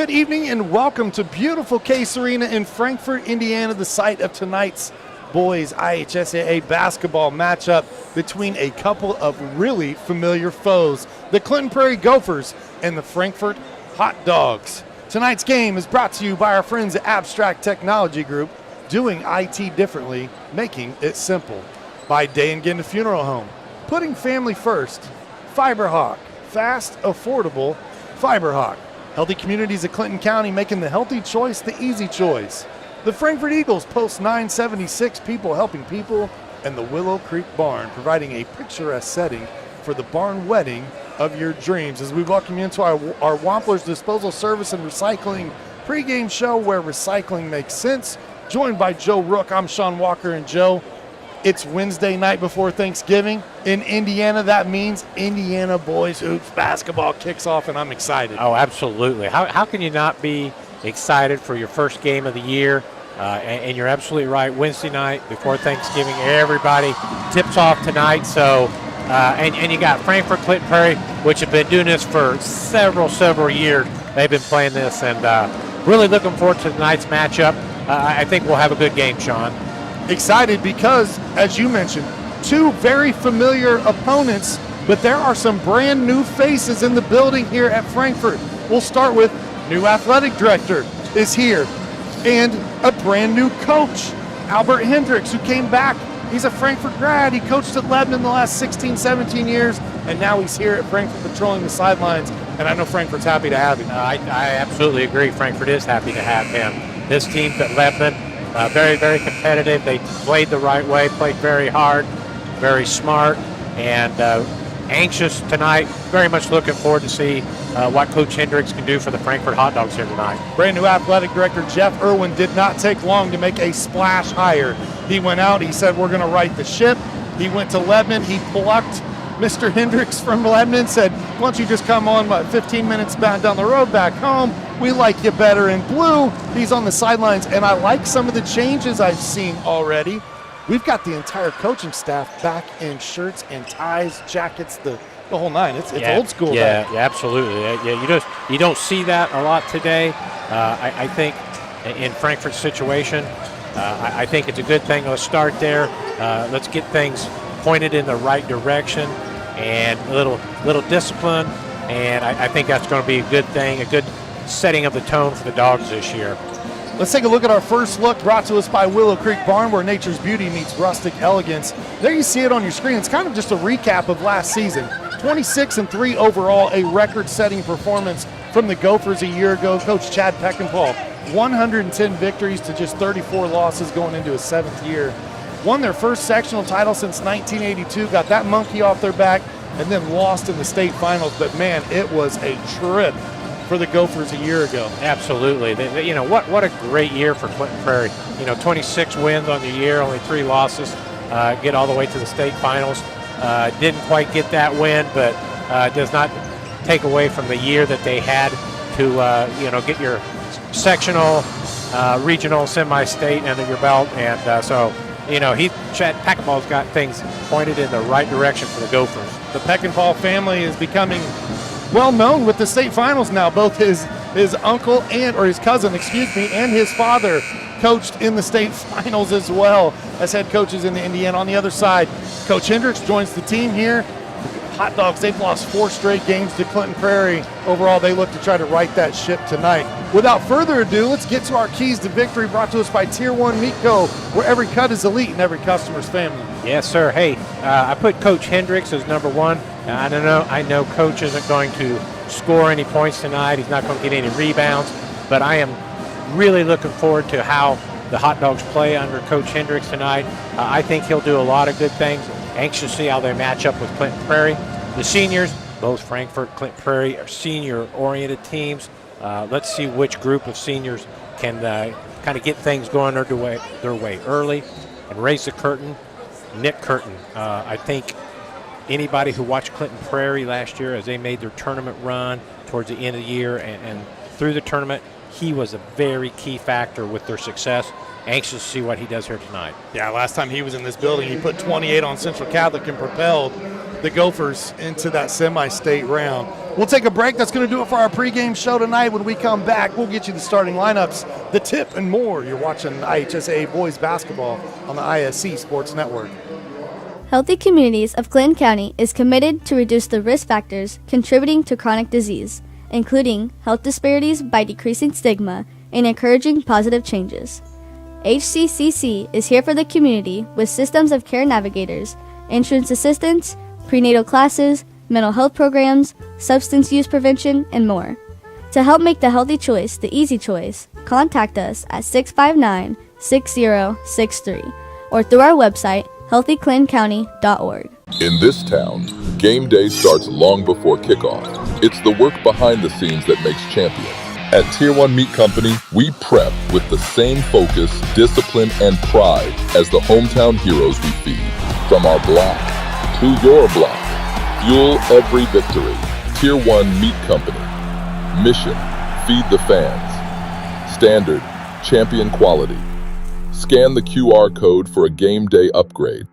Good evening and welcome to beautiful Case Arena in Frankfort, Indiana, the site of tonight's boys IHSAA basketball matchup between a couple of really familiar foes, the Clinton Prairie Gophers and the Frankfort Hot Dogs. Tonight's game is brought to you by our friends at Abstract Technology Group, doing IT differently, making it simple. By Day and Ginda Funeral Home, putting family first. Fiberhawk, fast, affordable Fiberhawk. Healthy Communities of Clinton County, making the healthy choice the easy choice. The Frankfort Eagles, Post 976, people helping people. And the Willow Creek Barn, providing a picturesque setting for the barn wedding of your dreams. As we welcome you into our Wampler's Disposal Service and Recycling pregame show where recycling makes sense. Joined by Joe Rook, I'm Sean Walker. And Joe, it's Wednesday night before Thanksgiving. In Indiana, that means Indiana boys hoops basketball kicks off, and I'm excited. Oh, absolutely. How can you not be excited for your first game of the year? And you're absolutely right. Wednesday night before Thanksgiving, everybody tips off tonight. So, and you got Frankfort, Clinton Prairie, which have been doing this for several years. They've been playing this, and really looking forward to tonight's matchup. I think we'll have a good game, Sean. Excited because, as you mentioned, two very familiar opponents, but there are some brand new faces in the building here at Frankfort. We'll start with new athletic director is here, and a brand new coach, Albert Hendricks, who came back. He's a Frankfort grad. He coached at Lebanon the last 16, 17 years, and now he's here at Frankfort patrolling the sidelines, and I know Frankfort's happy to have him. I absolutely agree. Frankfort is happy to have him. This team's at Lebanon. Very competitive. They played the right way, played very hard, very smart, and anxious tonight. Very much looking forward to see what Coach Hendricks can do for the Frankfort Hot Dogs here tonight. Brand new athletic director Jeff Irwin did not take long to make a splash hire. He went out, he said, we're going to right the ship. He went to Lebanon, he plucked Mr. Hendricks from Lebanon, said, why don't you just come on 15 minutes back down the road back home? We like you better in blue. He's on the sidelines, and I like some of the changes I've seen already. We've got the entire coaching staff back in shirts and ties, jackets, the whole nine. It's old school. Yeah, absolutely. You don't see that a lot today. I think in Frankfort's situation, I think it's a good thing. Let's start there. Let's get things pointed in the right direction and a little discipline, and I think that's going to be a good thing, a good setting of the tone for the Dogs this year. Let's take a look at our first look, brought to us by Willow Creek Barn, where nature's beauty meets rustic elegance. There you see it on your screen. It's kind of just a recap of last season. 26-3 overall, a record-setting performance from the Gophers a year ago. Coach Chad Peckinpah, 110 victories to just 34 losses going into his seventh year. Won their first sectional title since 1982, got that monkey off their back, and then lost in the state finals. But, man, it was a trip for the Gophers a year ago. Absolutely. What a great year for Clinton Prairie. 26 wins on the year, only 3 losses. Get all the way to the state finals. Didn't quite get that win, but does not take away from the year that they had to get your sectional, regional, semi-state under your belt. And Chad Peckinpah's got things pointed in the right direction for the Gophers. The Peckinpah family is becoming well known with the state finals now. Both his uncle or his cousin, and his father coached in the state finals as well as head coaches in the Indiana. On the other side, Coach Hendricks joins the team here. Hot Dogs, they've lost 4 straight games to Clinton Prairie. Overall, they look to try to right that ship tonight. Without further ado, let's get to our keys to victory, brought to us by Tier 1 Meat Co., where every cut is elite and every customer's family. Yes, sir. Hey, I put Coach Hendricks as number 1. I know Coach isn't going to score any points tonight. He's not going to get any rebounds, but I am really looking forward to how the Hot Dogs play under Coach Hendricks tonight. I think he'll do a lot of good things. Anxious to see how they match up with Clinton Prairie. The seniors, both Frankfort, Clinton Prairie, are senior-oriented teams. Let's see which group of seniors can kind of get things going their way early and raise the curtain. Nick Curtin, I think anybody who watched Clinton Prairie last year as they made their tournament run towards the end of the year and through the tournament, he was a very key factor with their success. Anxious to see what he does here tonight. Yeah, last time he was in this building, he put 28 on Central Catholic and propelled the Gophers into that semi-state round. We'll take a break. That's going to do it for our pregame show tonight. When we come back, we'll get you the starting lineups, the tip, and more. You're watching IHSA Boys Basketball on the ISC Sports Network. Healthy Communities of Clinton County is committed to reduce the risk factors contributing to chronic disease, including health disparities by decreasing stigma and encouraging positive changes. HCCC is here for the community with systems of care navigators, insurance assistance, prenatal classes, mental health programs, substance use prevention, and more. To help make the healthy choice the easy choice, contact us at 659-6063 or through our website, healthyclintoncounty.org. In this town, game day starts long before kickoff. It's the work behind the scenes that makes champions. At Tier 1 Meat Company, we prep with the same focus, discipline, and pride as the hometown heroes we feed. From our block to your block, fuel every victory. Tier 1 Meat Company. Mission, feed the fans. Standard, champion quality. Scan the QR code for a game day upgrade.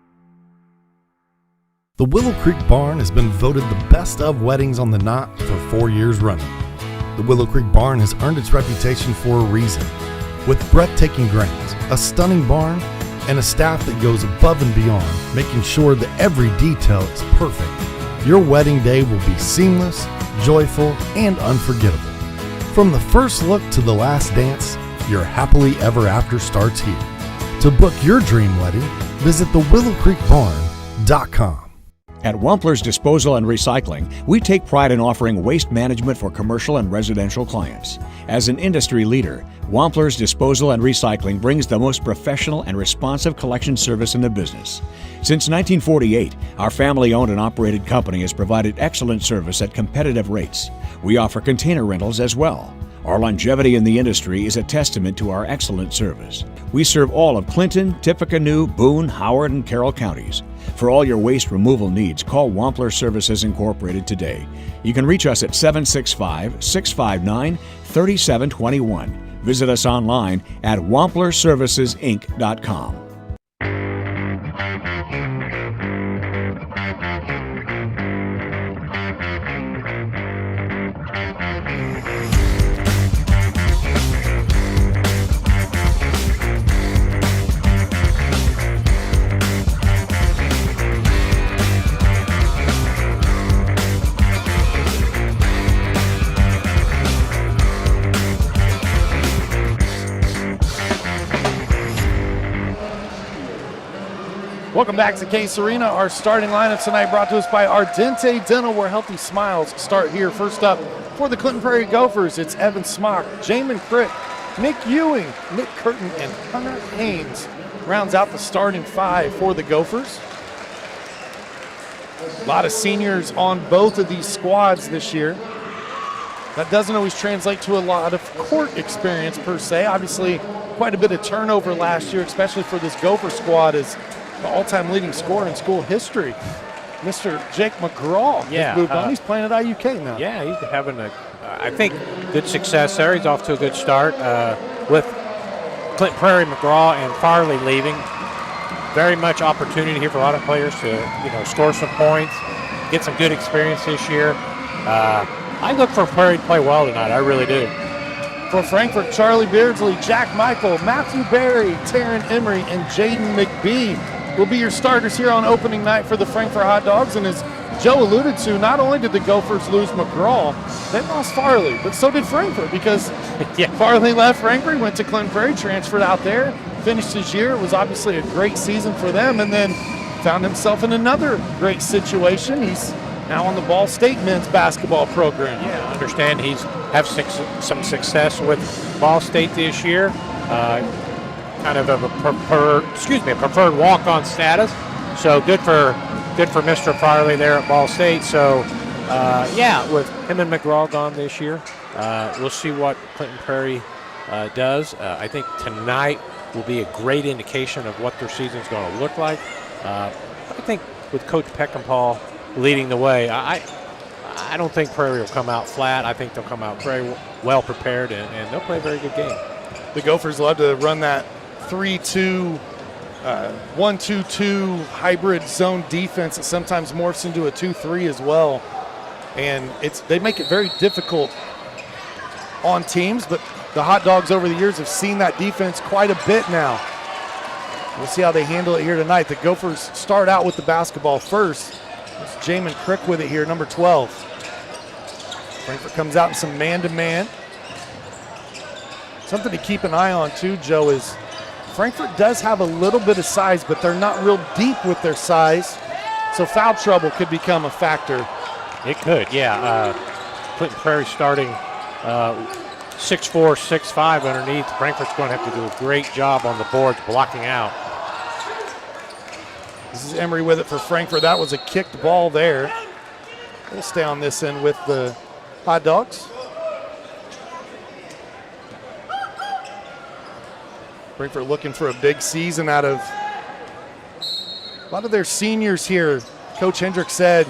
The Willow Creek Barn has been voted the best of weddings on the Knot for 4 years running. The Willow Creek Barn has earned its reputation for a reason. With breathtaking grounds, a stunning barn, and a staff that goes above and beyond, making sure that every detail is perfect, your wedding day will be seamless, joyful, and unforgettable. From the first look to the last dance, your happily ever after starts here. To book your dream wedding, visit thewillowcreekbarn.com. At Wampler's Disposal and Recycling, we take pride in offering waste management for commercial and residential clients. As an industry leader, Wampler's Disposal and Recycling brings the most professional and responsive collection service in the business. Since 1948, our family-owned and operated company has provided excellent service at competitive rates. We offer container rentals as well. Our longevity in the industry is a testament to our excellent service. We serve all of Clinton, Tippecanoe, Boone, Howard, and Carroll counties. For all your waste removal needs, call Wampler Services Incorporated today. You can reach us at 765-659-3721. Visit us online at wamplerservicesinc.com. Welcome back to Case Arena. Our starting lineup tonight brought to us by Ardente Dental, where healthy smiles start here. First up for the Clinton Prairie Gophers, it's Evan Smock, Jamin Crick, Nick Ewing, Nick Curtin, and Hunter Haynes rounds out the starting five for the Gophers. A lot of seniors on both of these squads this year. That doesn't always translate to a lot of court experience per se. Obviously, quite a bit of turnover last year, especially for this Gopher squad, is the all-time leading scorer in school history, Mr. Jake McGraw. Yeah, moved on. He's playing at IUK now. Yeah, he's having I think, good success there. He's off to a good start with Clinton Prairie, McGraw, and Farley leaving. Very much opportunity here for a lot of players to, score some points, get some good experience this year. I look for Prairie to play well tonight. I really do. For Frankfort, Charlie Beardsley, Jack Michael, Matthew Berry, Taryn Emery, and Jaden McBee will be your starters here on opening night for the Frankfort Hot Dogs. And as Joe alluded to, not only did the Gophers lose McGraw, they lost Farley, but so did Frankfort because Farley left Frankfort, went to Clinton Prairie, transferred out there, finished his year. It was obviously a great season for them, and then found himself in another great situation. He's now on the Ball State men's basketball program. Yeah, I understand he's have some success with Ball State this year. Kind of a preferred walk-on status. So good for Mr. Farley there at Ball State. So with him and McGraw gone this year, we'll see what Clinton Prairie does. I think tonight will be a great indication of what their season's going to look like. I think with Coach Peckinpah leading the way, I don't think Prairie will come out flat. I think they'll come out very well prepared, and they'll play a very good game. The Gophers love to run that 3-2, 1-2-2 hybrid zone defense that sometimes morphs into a 2-3 as well. And they make it very difficult on teams, but the Hot Dogs over the years have seen that defense quite a bit now. We'll see how they handle it here tonight. The Gophers start out with the basketball first. It's Jamin Crick with it here, number 12. Frankfort comes out in some man-to-man. Something to keep an eye on too, Joe, is Frankfort does have a little bit of size, but they're not real deep with their size. So foul trouble could become a factor. It could, yeah. Clinton Prairie starting 6'4", 6'5" underneath. Frankfort's going to have to do a great job on the boards blocking out. This is Emery with it for Frankfort. That was a kicked ball there. We'll stay on this end with the Hot Dogs. Frankfort looking for a big season out of a lot of their seniors here. Coach Hendricks said,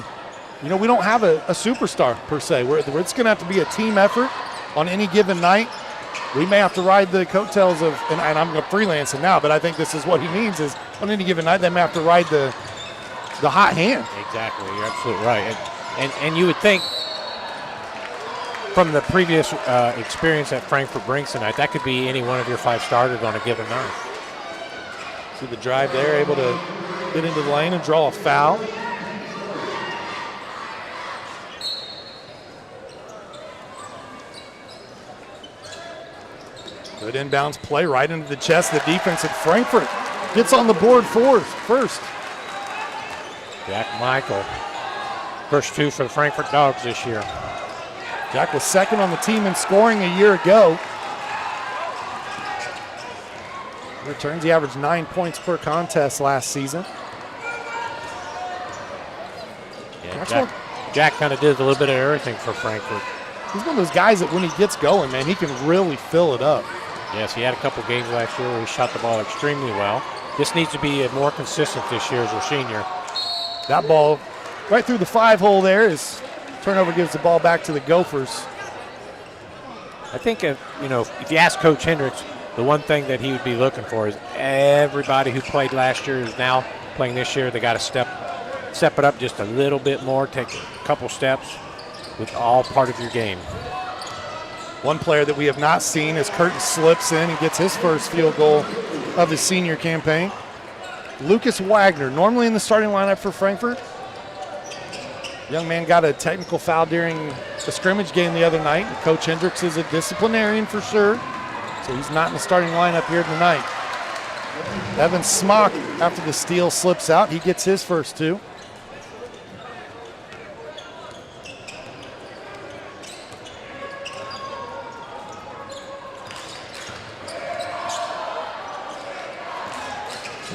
we don't have a superstar per se. It's going to have to be a team effort on any given night. We may have to ride the coattails of, and I'm going to freelance it now, but I think this is what he means is on any given night, they may have to ride the hot hand. Exactly, you're absolutely right. And you would think from the previous experience that Frankfort brings tonight, that could be any one of your 5 starters on a given night. See the drive there, able to get into the lane and draw a foul. Good inbounds play right into the chest of the defense at Frankfort. Gets on the board first. Jack Michael, first 2 for the Frankfort Dogs this year. Jack was second on the team in scoring a year ago. Returns, he averaged 9 points per contest last season. Yeah, Jack kind of did a little bit of everything for Frankfort. He's one of those guys that when he gets going, man, he can really fill it up. Yes, he had a couple games last year where he shot the ball extremely well. Just needs to be more consistent this year as a senior. That ball right through the 5-hole there is turnover, gives the ball back to the Gophers. I think if you ask Coach Hendricks, the one thing that he would be looking for is everybody who played last year is now playing this year. They got to step it up just a little bit more, take a couple steps with all part of your game. One player that we have not seen as Curtin slips in and gets his first field goal of his senior campaign. Lucas Wagner, normally in the starting lineup for Frankfort. Young man got a technical foul during the scrimmage game the other night. And Coach Hendricks is a disciplinarian for sure, so he's not in the starting lineup here tonight. Evan Smock, after the steal, slips out. He gets his first 2.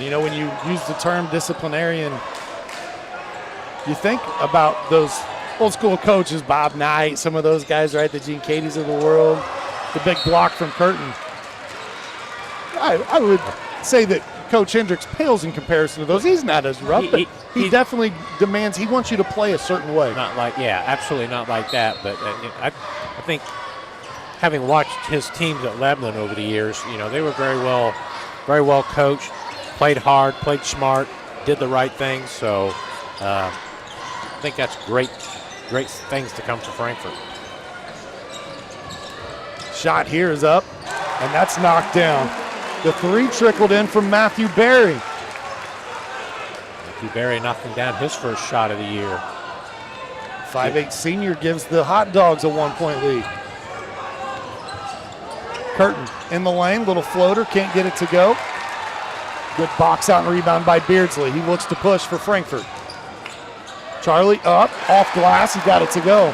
When you use the term disciplinarian, you think about those old school coaches, Bob Knight, some of those guys, right? The Gene Cadys of the world, the big block from Curtin. I would say that Coach Hendricks pales in comparison to those. He's not as rough, but he definitely demands, he wants you to play a certain way. Absolutely not like that. But I think having watched his teams at Lebanon over the years, they were very well coached. Played hard, played smart, did the right thing. So I think that's great things to come to Frankfort. Shot here is up, and that's knocked down. The 3 trickled in from Matthew Berry. Matthew Berry knocking down his first shot of the year. 5'8" senior gives the Hot Dogs a 1-point lead. Curtin in the lane, little floater, can't get it to go. Good box out and rebound by Beardsley. He looks to push for Frankfort. Charlie up, off glass, he got it to go.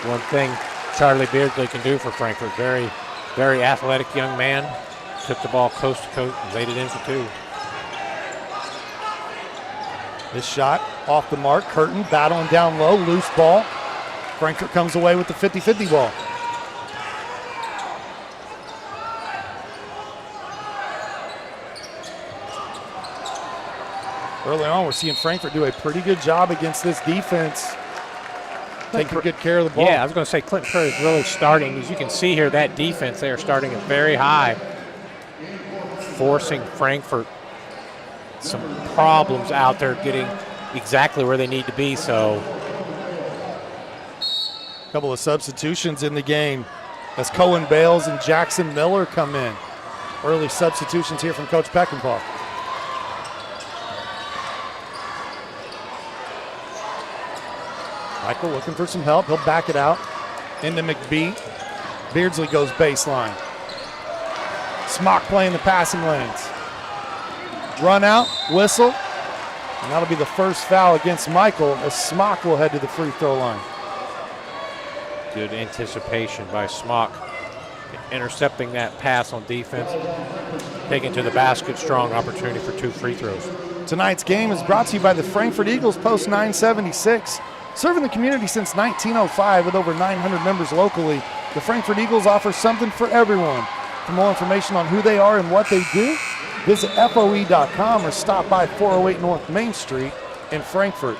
One thing Charlie Beardsley can do for Frankfort, very, very athletic young man. Took the ball coast to coast and laid it in for 2. This shot off the mark. Curtin battling down low, loose ball. Frankfort comes away with the 50-50 ball. Early on, we're seeing Frankfort do a pretty good job against this defense, taking good care of the ball. Yeah, I was going to say Clinton Prairie is really starting. As you can see here, that defense, they are starting it very high, forcing Frankfort some problems out there, getting exactly where they need to be. So Couple of substitutions in the game as Cohen Bales and Jackson Miller come in. Early substitutions here from Coach Peckinpah. Michael looking for some help. He'll back it out into McBee. Beardsley goes baseline. Smock playing the passing lanes. Run out, whistle, and that'll be the first foul against Michael as Smock will head to the free throw line. Good anticipation by Smock, intercepting that pass on defense, taking to the basket, strong opportunity for 2 free throws. Tonight's game is brought to you by the Frankfort Eagles, Post 976. Serving the community since 1905 with over 900 members locally, the Frankfort Eagles offer something for everyone. For more information on who they are and what they do, visit FOE.com or stop by 408 North Main Street in Frankfort.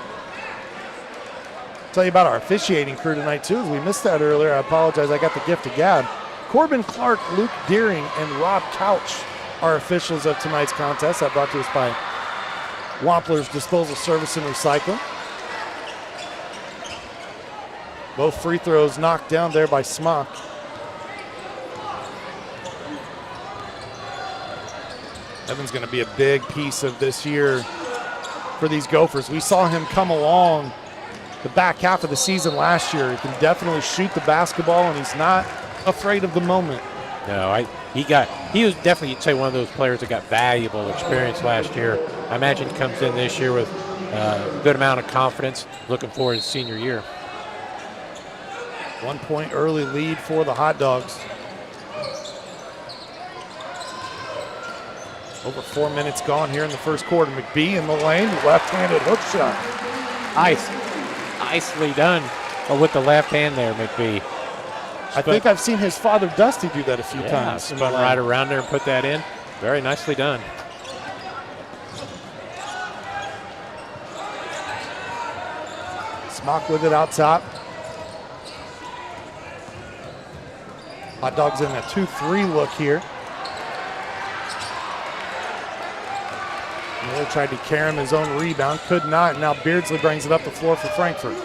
Tell you about our officiating crew tonight, too, as we missed that earlier. I apologize, I got the gift of gab. Corbin Clark, Luke Deering, and Rob Couch are officials of tonight's contest. That brought to us by Wampler's Disposal Service and Recycling. Both free throws knocked down there by Smock. Evan's going to be a big piece of this year for these Gophers. We saw him come along the back half of the season last year. He can definitely shoot the basketball, and he's not afraid of the moment. No, he was definitely, you'd say, one of those players that got valuable experience last year. I imagine he comes in this year with a good amount of confidence, looking forward to his senior year. 1 point early lead for the Hot Dogs. Over 4 minutes gone here in the first quarter. McBee in the lane, left-handed hook shot. Nicely done with the left hand there, McBee. I think I've seen his father Dusty do that a few times. Spun right around there and put that in. Very nicely done. Smock with it out top. Hot Dogs in a 2-3 look here. Miller tried to carry him his own rebound, could not, and now Beardsley brings it up the floor for Frankfort.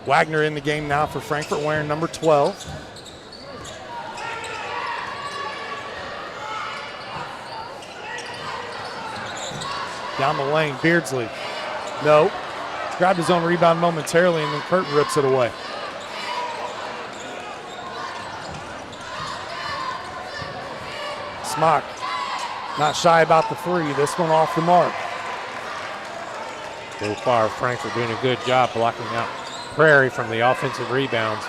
Wagner in the game now for Frankfort, wearing number 12. Down the lane, Beardsley. No. Grabbed his own rebound momentarily, and then Curtin rips it away. Smock not shy about the three. This one off the mark. So far, Frankfort doing a good job blocking out Prairie from the offensive rebounds.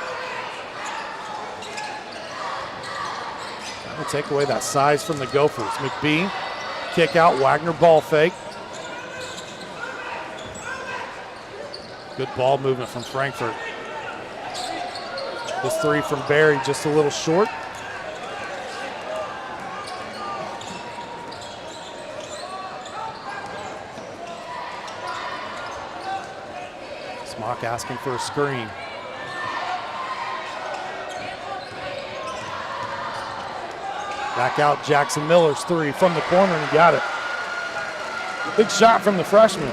Trying to take away that size from the Gophers. McBee, kick out, Wagner ball fake. Good ball movement from Frankfort. This three from Barry just a little short. Smock asking for a screen. Back out, Jackson Miller's three from the corner, and he got it. Big shot from the freshman.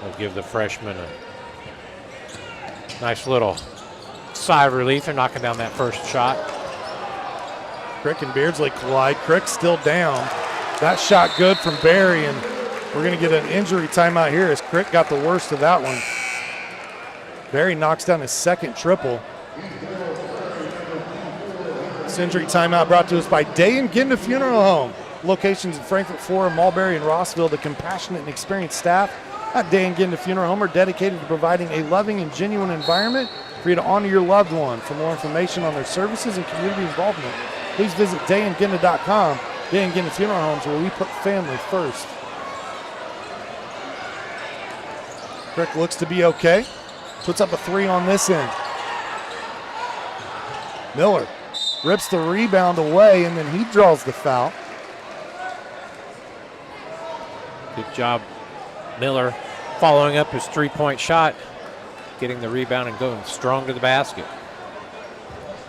They'll give the freshman a nice little sigh of relief. They're knocking down that first shot. Crick and Beardsley collide. Crick still down. That shot good from Barry, and we're going to get an injury timeout here as Crick got the worst of that one. Barry knocks down his second triple. This injury timeout brought to us by Day and Ginda Funeral Home. Locations in Frankfort, Florida, Mulberry, and Rossville. The compassionate and experienced staff at Day and Ginda Funeral Home are dedicated to providing a loving and genuine environment for you to honor your loved one. For more information on their services and community involvement, please visit dayandginda.com. Day and Ginda Funeral Homes, where we put family first. Crick looks to be okay. Puts up a three on this end. Miller rips the rebound away, and then he draws the foul. Good job, Miller, following up his three-point shot, getting the rebound and going strong to the basket.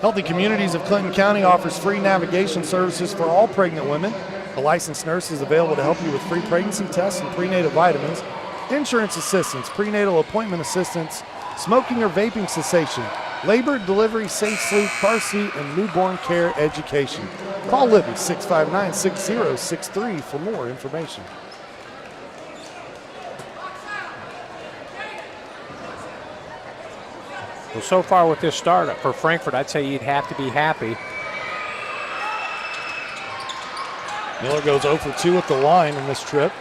Healthy Communities of Clinton County offers free navigation services for all pregnant women. A licensed nurse is available to help you with free pregnancy tests and prenatal vitamins. insurance assistance, prenatal appointment assistance, smoking or vaping cessation, labor, delivery, safe sleep, car seat, and newborn care education. Call Libby 659-6063 for more information. Well, so far with this start for Frankfort, I'd say you'd have to be happy. Miller goes 0 for 2 at the line in this trip.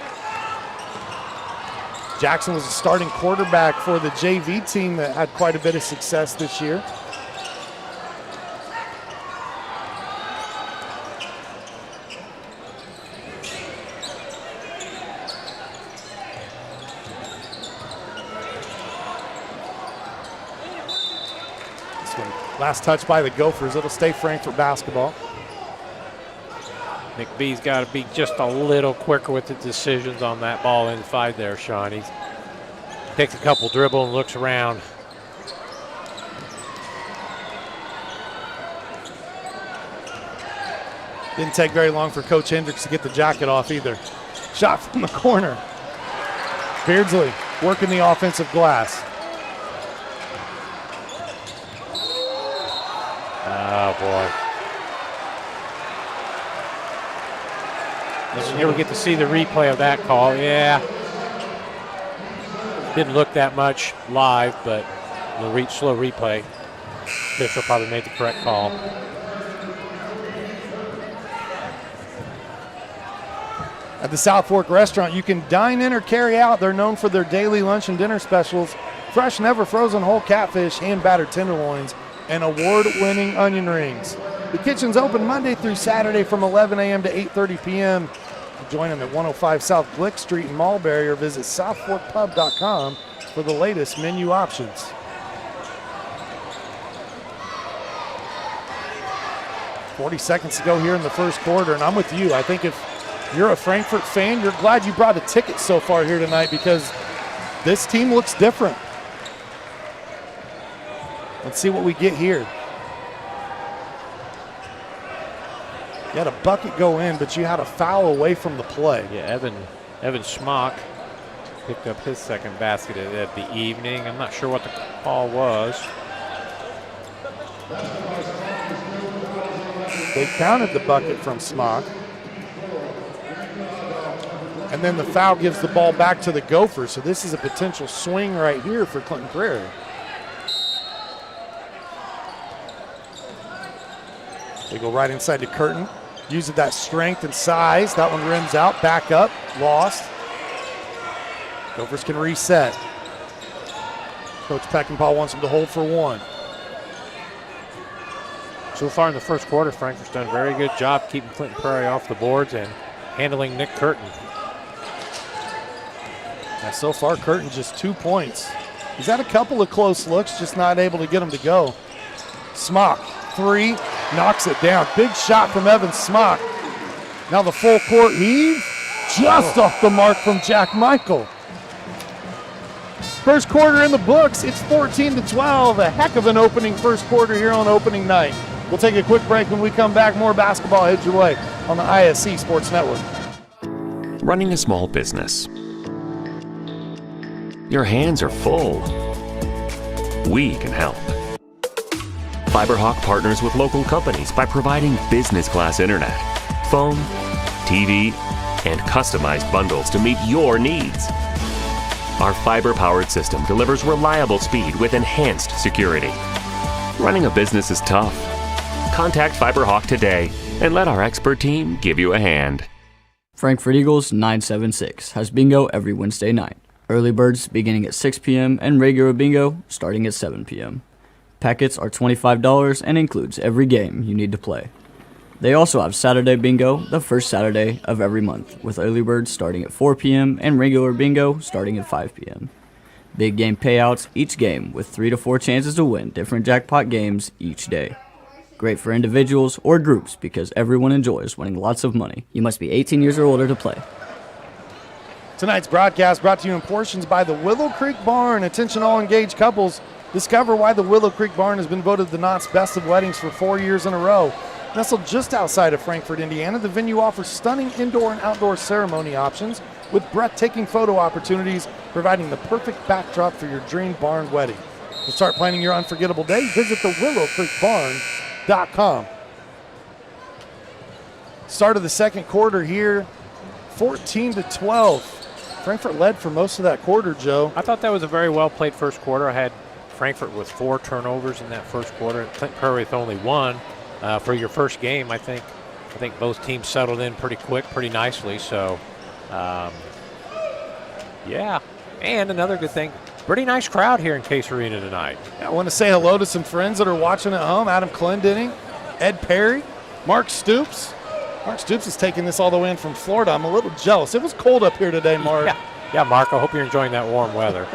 Jackson was a starting quarterback for the JV team that had quite a bit of success this year. Last touch by the Gophers. It'll stay Frankfort basketball. Nick B's got to be just a little quicker with the decisions on that ball inside there, Sean. He takes a couple dribble and looks around. Didn't take very long for Coach Hendricks to get the jacket off either. Shot from the corner. Beardsley working the offensive glass. Oh, boy. Here we get to see the replay of that call. Yeah. Didn't look that much live, but the slow replay. Official probably made the correct call. At the South Fork restaurant, you can dine in or carry out. They're known for their daily lunch and dinner specials, fresh, never frozen whole catfish, hand-battered tenderloins, and award-winning onion rings. The kitchen's open Monday through Saturday from 11 a.m. to 8:30 p.m. Join them at 105 South Glick Street in Mulberry or visit southforkpub.com for the latest menu options. "40 seconds to go here in the first quarter, and I'm with you. I think if you're a Frankfort fan, you're glad you brought a ticket so far here tonight because this team looks different. Let's see what we get here. You had a bucket go in, but you had a foul away from the play. Yeah, Evan Schmock picked up his second basket of the evening. I'm not sure what the call was. They counted the bucket from Smock. And then the foul gives the ball back to the Gophers. So this is a potential swing right here for Clinton Prairie. They go right inside to Curtin. Using that strength and size. That one rims out, back up, lost. Gophers can reset. Coach Peckinpah wants them to hold for one. So far in the first quarter, Frankfort's done a very good job keeping Clinton Prairie off the boards and handling Nick Curtin. Now, so far, Curtin just 2 points. He's had a couple of close looks, just not able to get them to go. Smock, three, knocks it down. Big shot from Evan Smock. Now the full court heave, just off the mark from Jack Michael. First quarter in the books, it's 14-12. A heck of an opening first quarter here on opening night. We'll take a quick break. When we come back, more basketball heads your way on the ISC Sports Network. Running a small business. Your hands are full. We can help. FiberHawk partners with local companies by providing business-class internet, phone, TV, and customized bundles to meet your needs. Our fiber-powered system delivers reliable speed with enhanced security. Running a business is tough. Contact FiberHawk today and let our expert team give you a hand. Frankfort Eagles 976 has bingo every Wednesday night. Early birds beginning at 6 p.m. and regular bingo starting at 7 p.m. Packets are $25 and includes every game you need to play. They also have Saturday bingo the first Saturday of every month, with early birds starting at 4 p.m. and regular bingo starting at 5 p.m. Big game payouts each game with 3 to 4 chances to win different jackpot games each day. Great for individuals or groups because everyone enjoys winning lots of money. You must be 18 years or older to play. Tonight's broadcast brought to you in portions by the Willow Creek Barn. Attention all engaged couples. Discover why the Willow Creek Barn has been voted the Knott's Best of Weddings for 4 years in a row. Nestled just outside of Frankfort, Indiana, the venue offers stunning indoor and outdoor ceremony options with breathtaking photo opportunities, providing the perfect backdrop for your dream barn wedding. To start planning your unforgettable day, visit the willowcreekbarn.com. Start of the second quarter here, 14-12. Frankfort led for most of that quarter, Joe. I thought that was a very well-played first quarter. I had Frankfort with 4 turnovers in that first quarter. Prairie with only 1. For your first game, I think both teams settled in pretty quick, pretty nicely. So, yeah. And another good thing, pretty nice crowd here in Case Arena tonight. I want to say hello to some friends that are watching at home. Adam Clendenning, Ed Perry, Mark Stoops. Mark Stoops is taking this all the way in from Florida. I'm a little jealous. It was cold up here today, Mark. Yeah, Mark, I hope you're enjoying that warm weather.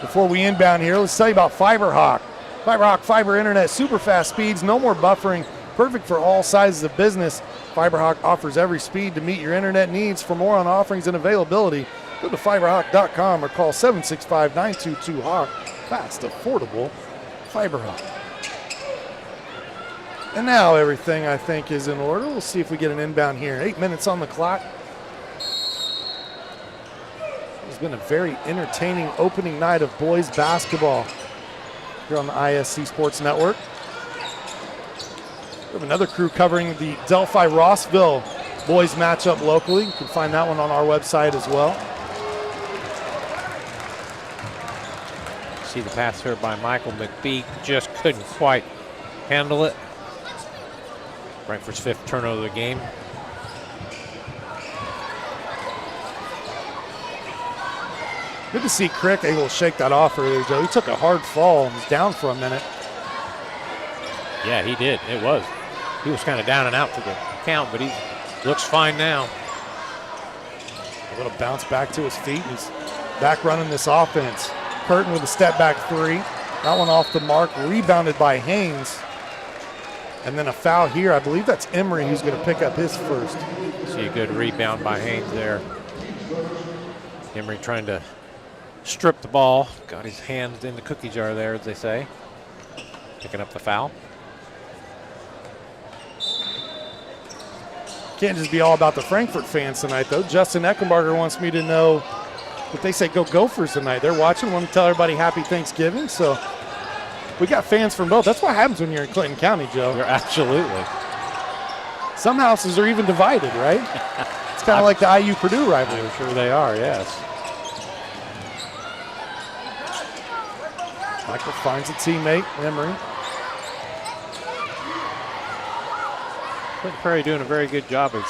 Before we inbound here, let's tell you about FiberHawk. FiberHawk fiber internet, super fast speeds, no more buffering, perfect for all sizes of business. FiberHawk offers every speed to meet your internet needs. For more on offerings and availability, go to fiberhawk.com or call 765-922-HAWK. Fast, affordable FiberHawk. And now everything, I think, is in order. We'll see if we get an inbound here. 8 minutes on the clock. It's been a very entertaining opening night of boys basketball here on the ISC Sports Network. We have another crew covering the Delphi-Rossville boys matchup locally. You can find that one on our website as well. See the pass here by Michael McBee. Just couldn't quite handle it. Frankfort's 5th turnover of the game. Good to see Crick able to shake that off earlier, Joe. He took a hard fall and was down for a minute. Yeah, he did. He was kind of down and out for the count, but he looks fine now. A little bounce back to his feet. He's back running this offense. Curtin with a step back 3. That one off the mark, rebounded by Haynes. And then a foul here. I believe that's Emery who's going to pick up his first. See a good rebound by Haynes there. Emery trying to strip the ball. Got his hands in the cookie jar there, as they say. Picking up the foul. Can't just be all about the Frankfort fans tonight, though. Justin Eckenbarger wants me to know that they say go Gophers tonight. They're watching. Want to tell everybody happy Thanksgiving. So we got fans from both. That's what happens when you're in Clinton County, Joe. You're absolutely. Some houses are even divided, right? It's kind of like the IU-Purdue rivalry. I'm sure they are, yes. Michael finds a teammate, Emery. Clinton Prairie doing a very good job of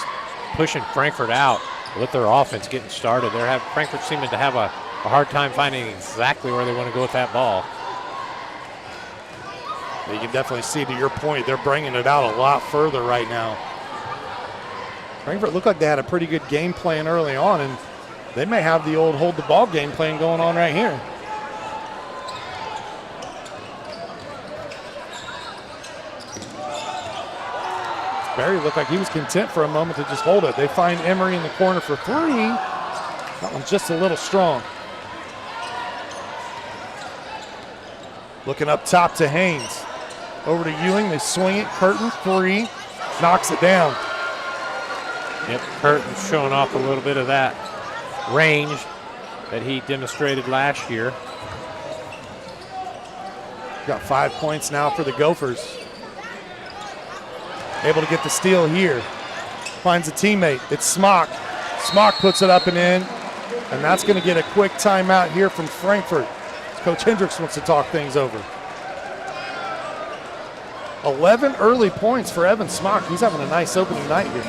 pushing Frankfort out with their offense getting started. Frankfort seeming to have a hard time finding exactly where they want to go with that ball. You can definitely see, to your point, they're bringing it out a lot further right now. Frankfort looked like they had a pretty good game plan early on, and they may have the old hold the ball game plan going on right here. Barry looked like he was content for a moment to just hold it. They find Emery in the corner for 3. That one's just a little strong. Looking up top to Haynes. Over to Ewing, they swing it. Curtin, 3, knocks it down. Yep, Curtin's showing off a little bit of that range that he demonstrated last year. Got 5 points now for the Gophers. Able to get the steal here. Finds a teammate. It's Smock. Smock puts it up and in, and that's going to get a quick timeout here from Frankfort. Coach Hendricks wants to talk things over. 11 early points for Evan Smock. He's having a nice opening night here.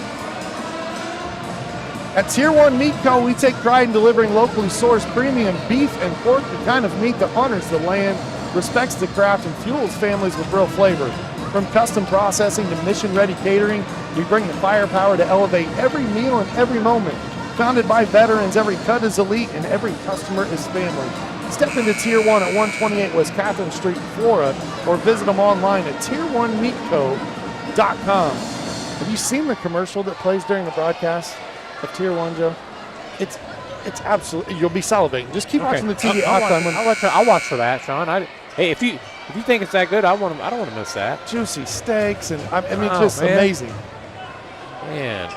At Tier 1 Meat Co., we take pride in delivering locally sourced premium beef and pork, the kind of meat that honors the land, respects the craft, and fuels families with real flavor. From custom processing to mission-ready catering, we bring the firepower to elevate every meal and every moment. Founded by veterans, every cut is elite and every customer is family. Step into Tier 1 at 128 West Catherine Street, Florida, or visit them online at tier1meatco.com. Have you seen the commercial that plays during the broadcast of Tier 1, Joe? It's absolutely, you'll be salivating. Just keep watching the TV. I'll watch for that, Sean. Hey, if you If you think it's that good, I don't want to miss that. Juicy steaks, and I mean, Oh, just man. amazing. Man,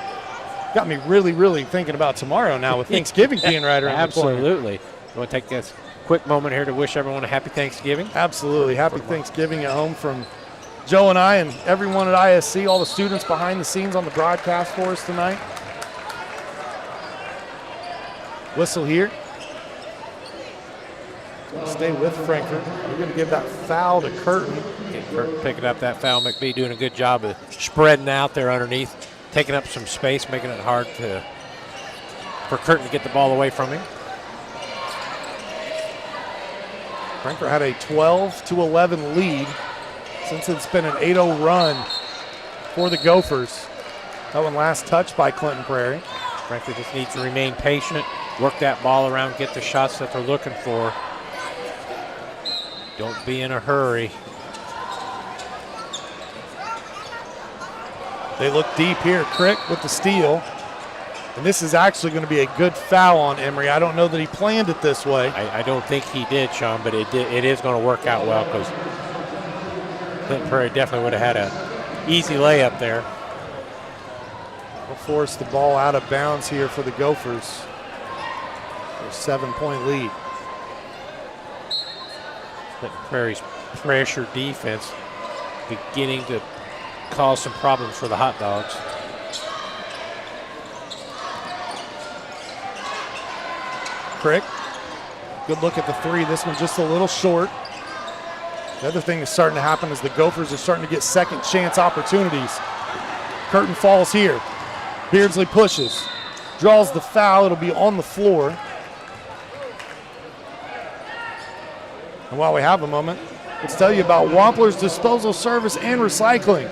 Got me really, really thinking about tomorrow now with Thanksgiving being right around the corner. absolutely. You want to take this quick moment here to wish everyone a happy Thanksgiving? Absolutely. Happy Thanksgiving at home from Joe and I and everyone at ISC, all the students behind the scenes on the broadcast for us tonight. Whistle here. Stay with Frankfort. We're going to give that foul to Curtin. Curtin picking up that foul. McBee doing a good job of spreading out there underneath, taking up some space, making it hard for Curtin to get the ball away from him. Frankfort had a 12-11 lead since it's been an 8-0 run for the Gophers. That one last touched by Clinton Prairie. Frankfort just needs to remain patient, work that ball around, get the shots that they're looking for. Don't be in a hurry. They look deep here. Crick with the steal. And this is actually going to be a good foul on Emery. I don't know that he planned it this way. I don't think he did, Sean, but it is going to work out well because Clinton Prairie definitely would have had an easy layup there. Will force the ball out of bounds here for the Gophers. Their 7-point lead. Clinton Prairie's pressure defense beginning to cause some problems for the Hot Dogs. Crick, good look at the three. This one just a little short. The other thing that's starting to happen is the Gophers are starting to get second chance opportunities. Curtin falls here. Beardsley pushes, draws the foul. It'll be on the floor. And while we have a moment, let's tell you about Wampler's Disposal Service and Recycling.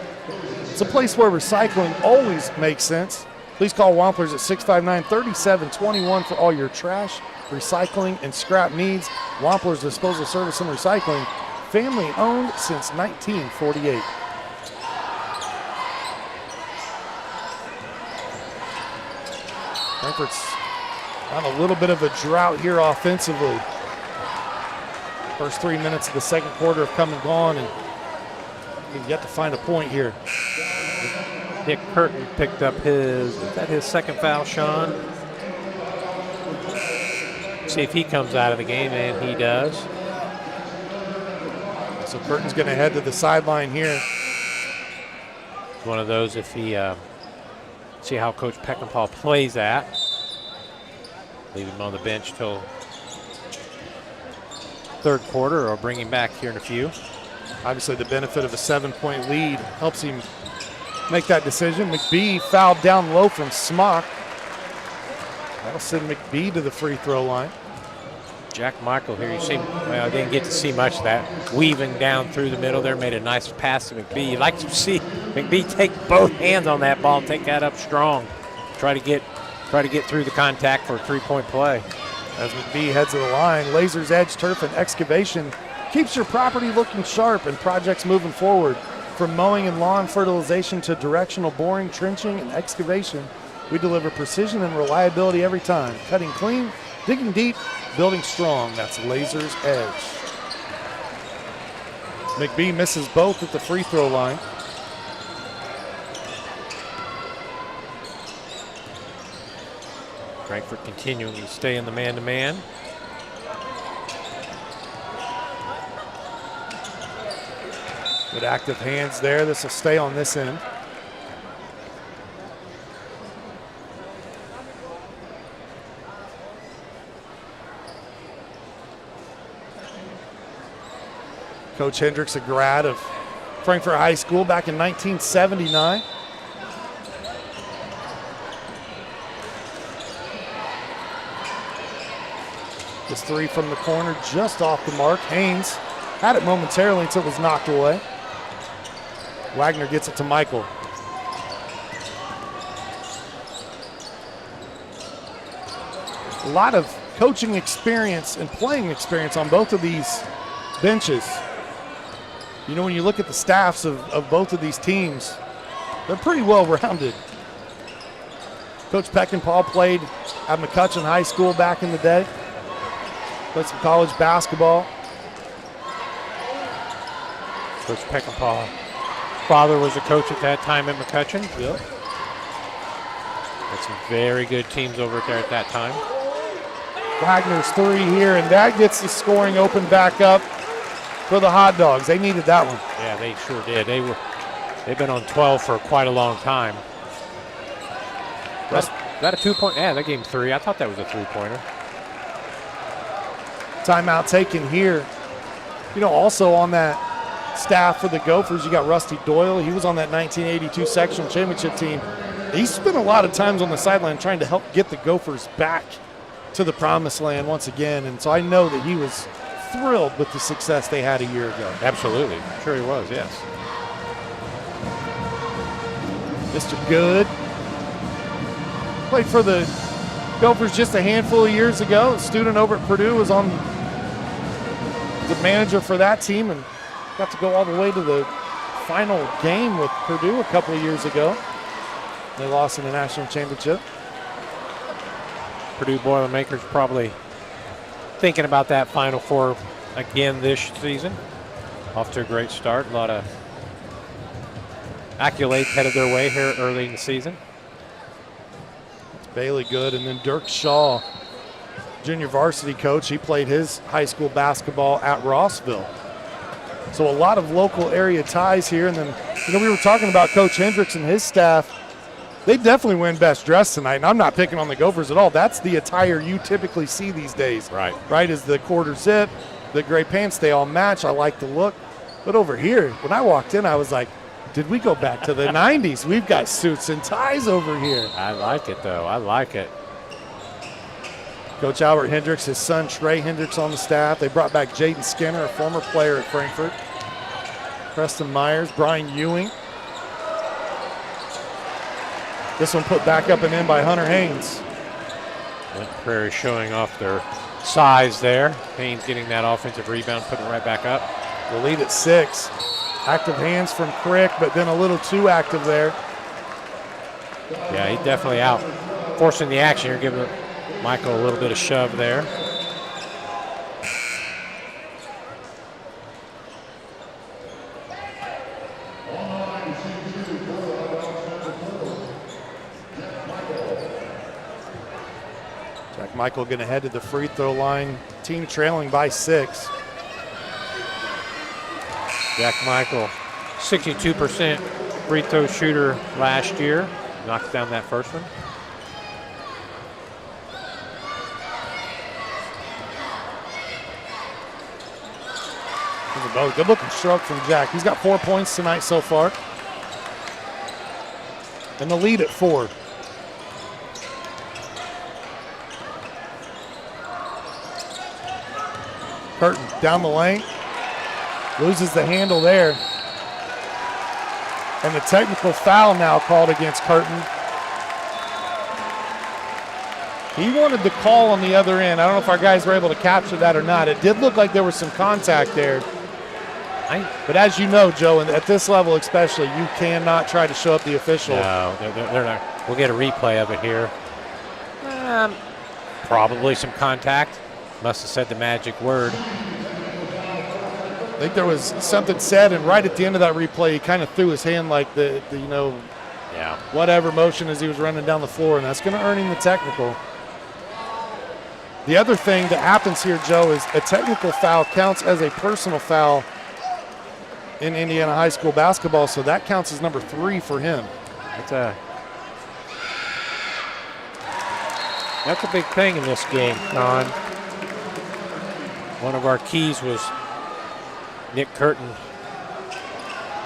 It's a place where recycling always makes sense. Please call Wampler's at 659-3721 for all your trash, recycling, and scrap needs. Wampler's Disposal Service and Recycling, family owned since 1948. Frankfort's on a little bit of a drought here offensively. First 3 minutes of the second quarter have come and gone, and you've yet to find a point here. Nick Curtin picked up is that his second foul, Sean? See if he comes out of the game, and he does. So Curtin's going to head to the sideline here. One of those if he see how Coach Peckinpah plays that. Leave him on the bench till third quarter or bring him back here in a few. Obviously the benefit of a 7-point lead helps him make that decision. McBee fouled down low from Smock. That'll send McBee to the free throw line. Jack Michael here, you see, well, I didn't get to see much of that. Weaving down through the middle there, made a nice pass to McBee. You'd like to see McBee take both hands on that ball, take that up strong. Try to get through the contact for a three-point play. As McBee heads to the line, Lasers Edge Turf and Excavation keeps your property looking sharp and projects moving forward. From mowing and lawn fertilization to directional boring, trenching, and excavation, we deliver precision and reliability every time. Cutting clean, digging deep, building strong. That's Lasers Edge. McBee misses both at the free throw line. Frankfort continuing to stay in the man-to-man. Good active hands there. This will stay on this end. Coach Hendricks, a grad of Frankfort High School back in 1979. This three from the corner just off the mark. Haynes had it momentarily until it was knocked away. Wagner gets it to Michael. A lot of coaching experience and playing experience on both of these benches. You know, when you look at the staffs of both of these teams, they're pretty well rounded. Coach Peckinpah played at McCutcheon High School back in the day. Played some college basketball. Coach Peckinpah father was a coach at that time at McCutcheon. Yep. Had some very good teams over there at that time. Wagner's 3 here, and that gets the scoring open back up for the Hot Dogs. They needed that one. Yeah, they sure did. They've been on 12 for quite a long time. Is that a 2-point? Yeah, that game 3. I thought that was a 3-pointer. Timeout taken here. You know, also on that staff for the Gophers, you got Rusty Doyle. He was on that 1982 sectional championship team. He spent a lot of times on the sideline trying to help get the Gophers back to the promised land once again. And so I know that he was thrilled with the success they had a year ago. Absolutely. Sure he was, yes. Mr. Good played for the Gophers just a handful of years ago. A student over at Purdue, was on the manager for that team and got to go all the way to the final game with Purdue a couple of years ago. They lost in the national championship. Purdue Boilermakers probably thinking about that Final Four again this season. Off to a great start. A lot of accolades headed their way here early in the season. It's Bailey Good, and then Dirk Shaw, junior varsity coach. He played his high school basketball at Rossville. So a lot of local area ties here. And then, you know, we were talking about Coach Hendricks and his staff. They definitely win best dressed tonight, and I'm not picking on the Gophers at all. That's the attire you typically see these days. Right. Right, is the quarter zip, the gray pants, they all match. I like the look. But over here, when I walked in, I was like, did we go back to the 90s? We've got suits and ties over here. I like it, though. I like it. Coach Albert Hendricks, his son Trey Hendricks on the staff. They brought back Jaden Skinner, a former player at Frankfort. Preston Myers, Brian Ewing. This one put back up and in by Hunter Haynes. And Prairie showing off their size there. Haynes getting that offensive rebound, putting it right back up. The lead at 6. Active hands from Crick, but then a little too active there. Yeah, he's definitely out. Forcing the action here, giving Michael a little bit of shove there. Jack Michael going to head to the free throw line. Team trailing by 6. Jack Michael, 62% free throw shooter last year. Knocked down that first one. Good looking stroke from Jack. He's got 4 points tonight so far. And the lead at 4. Curtin down the lane. Loses the handle there. And the technical foul now called against Curtin. He wanted the call on the other end. I don't know if our guys were able to capture that or not. It did look like there was some contact there. But as you know, Joe, and at this level especially, you cannot try to show up the official. No, they're not. We'll get a replay of it here. Probably some contact. Must have said the magic word. I think there was something said, and right at the end of that replay, he kind of threw his hand like the whatever motion as he was running down the floor, and that's going to earn him the technical. The other thing that happens here, Joe, is a technical foul counts as a personal foul in Indiana high school basketball, so that counts as number 3 for him. That's a big thing in this game, Don. One of our keys was Nick Curtin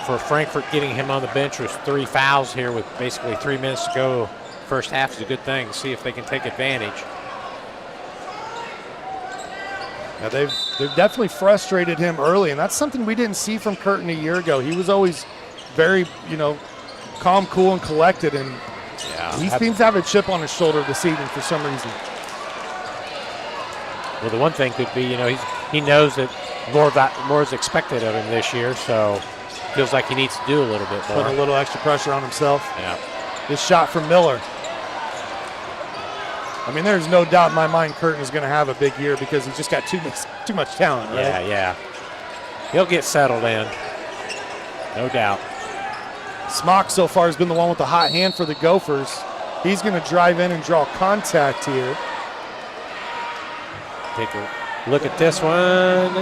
for Frankfort. Getting him on the bench was 3 fouls here with basically 3 minutes to go. First half is a good thing. See if they can take advantage. Now they've definitely frustrated him early, and that's something we didn't see from Curtin a year ago. He was always very, calm, cool, and collected, and he seems to have a chip on his shoulder this evening for some reason. Well, the one thing could be, he knows that more is expected of him this year, so feels like he needs to do a little bit more. Put a little extra pressure on himself. Yeah. This shot from Miller. I mean, there's no doubt in my mind Curtin is going to have a big year because he's just got too much talent, right? Yeah. He'll get settled in. No doubt. Smock so far has been the one with the hot hand for the Gophers. He's going to drive in and draw contact here. Take a look at this one.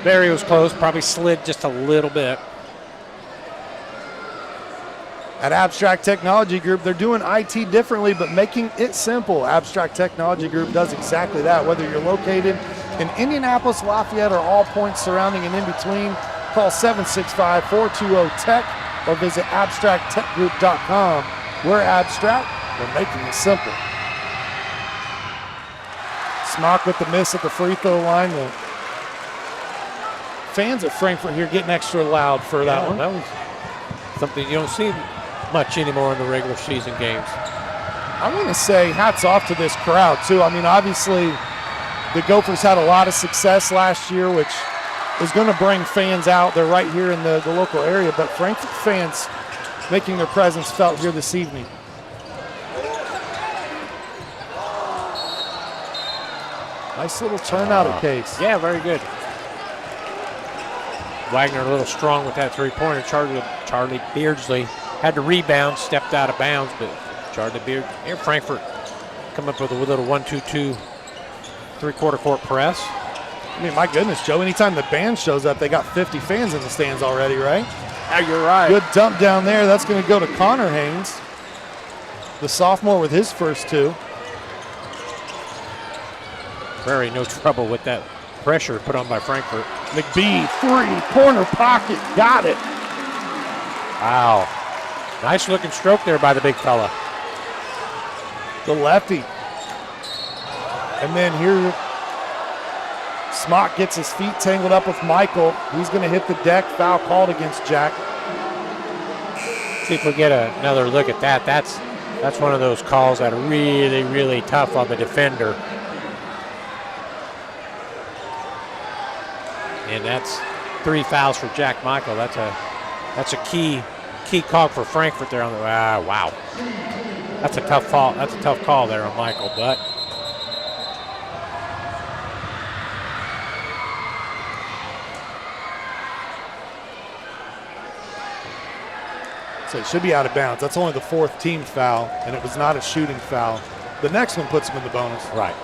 Barry was close, probably slid just a little bit. At Abstract Technology Group, they're doing IT differently, but making it simple. Abstract Technology Group does exactly that. Whether you're located in Indianapolis, Lafayette, or all points surrounding and in between, call 765-420-TECH or visit abstracttechgroup.com. We're Abstract, we're making it simple. Smock with the miss at the free throw line. The fans at Frankfort here getting extra loud for that one. That was something you don't see much anymore in the regular season games. I'm going to say hats off to this crowd, too. I mean, obviously, the Gophers had a lot of success last year, which is going to bring fans out. They're right here in the local area, but Frankfort fans making their presence felt here this evening. Nice little turnout at Case. Yeah, very good. Wagner a little strong with that three-pointer. Charlie Beardsley had to rebound, stepped out of bounds, but Charlie Beardsley, here Frankfort come up with a little 1-2-2 three-quarter court press. I mean, my goodness, Joe, anytime the band shows up, they got 50 fans in the stands already, right? Yeah, you're right. Good dump down there. That's going to go to Connor Haynes, the sophomore with his first two. Prairie, no trouble with that pressure put on by Frankfort. McBee, three, corner pocket, got it. Wow. Nice looking stroke there by the big fella. The lefty. And then here, Smock gets his feet tangled up with Michael. He's going to hit the deck, foul called against Jack. See if we get another look at that. That's one of those calls that are really, really tough on the defender. And that's 3 fouls for Jack Michael. That's a key call for Frankfort there on the wow. That's a tough call. That's a tough call there on Michael, but so it should be out of bounds. That's only the 4th team foul, and it was not a shooting foul. The next one puts him in the bonus. right.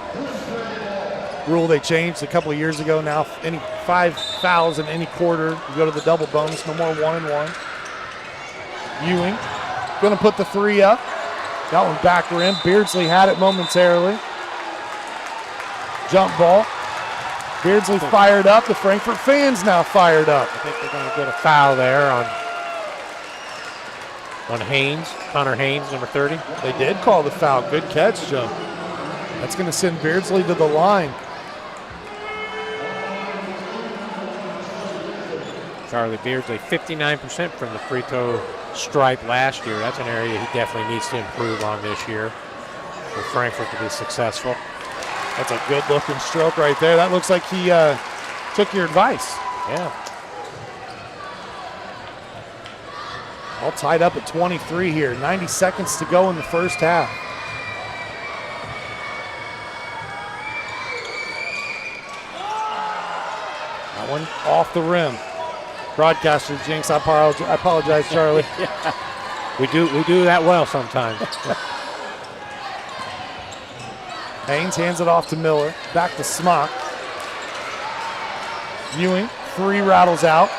Rule they changed a couple of years ago. Now, any 5 fouls in any quarter, you go to the double bonus. No more 1-and-1. Ewing going to put the 3 up. That one back rim. Beardsley had it momentarily. Jump ball. Beardsley fired up. The Frankfort fans now fired up. I think they're going to get a foul there on Haynes, Connor Haynes, number 30. They did call the foul. Good catch, Joe. That's going to send Beardsley to the line. Charlie Beardsley, 59% from the free throw stripe last year. That's an area he definitely needs to improve on this year for Frankfort to be successful. That's a good-looking stroke right there. That looks like he took your advice. Yeah. All tied up at 23 here. 90 seconds to go in the first half. That one off the rim. Broadcaster jinx. I apologize, Charlie. Yeah. We do that well sometimes. Haynes hands it off to Miller. Back to Smock. Ewing, 3 rattles out.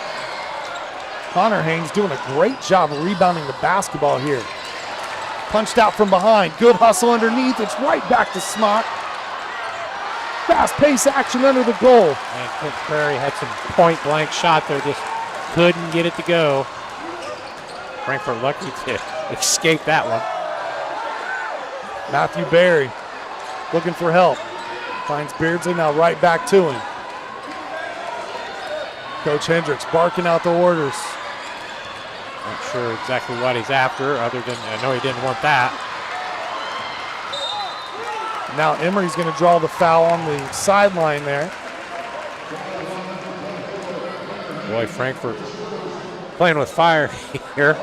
Connor Haynes doing a great job of rebounding the basketball here. Punched out from behind. Good hustle underneath. It's right back to Smock. Fast pace action under the goal. And Clint Prairie had some point blank shot there. Just couldn't get it to go. Frankfort lucky to escape that one. Matthew Berry looking for help. Finds Beardsley, now right back to him. Coach Hendricks barking out the orders. Not sure exactly what he's after, other than I know he didn't want that. Now Emery's going to draw the foul on the sideline there. Boy, Frankfort playing with fire here.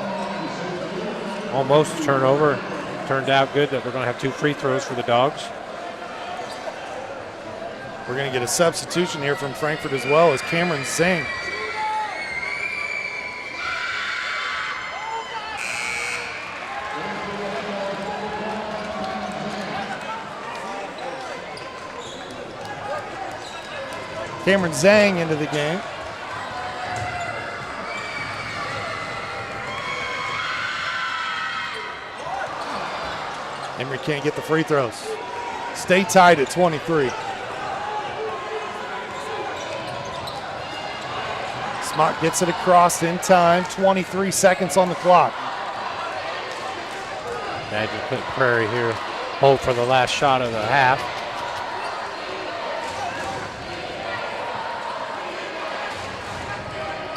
Almost a turnover. Turned out good that we're going to have 2 free throws for the Dogs. We're going to get a substitution here from Frankfort as well as Cameron Zink Cameron Zhang into the game. Emory can't get the free throws. Stay tied at 23. Smock gets it across in time. 23 seconds on the clock. Imagine putting Prairie here, hold for the last shot of the half.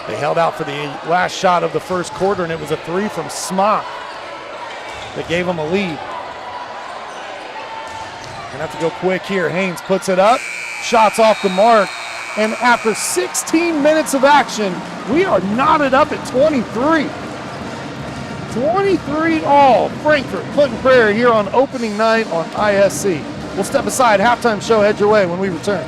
They held out for the last shot of the first quarter, and it was a three from Smock that gave them a lead. Gonna have to go quick here. Haynes puts it up, shots off the mark, and after 16 minutes of action, we are knotted up at 23. 23 all. Frankfort, Clinton Prairie here on opening night on ISC. We'll step aside. Halftime show heads your way when we return.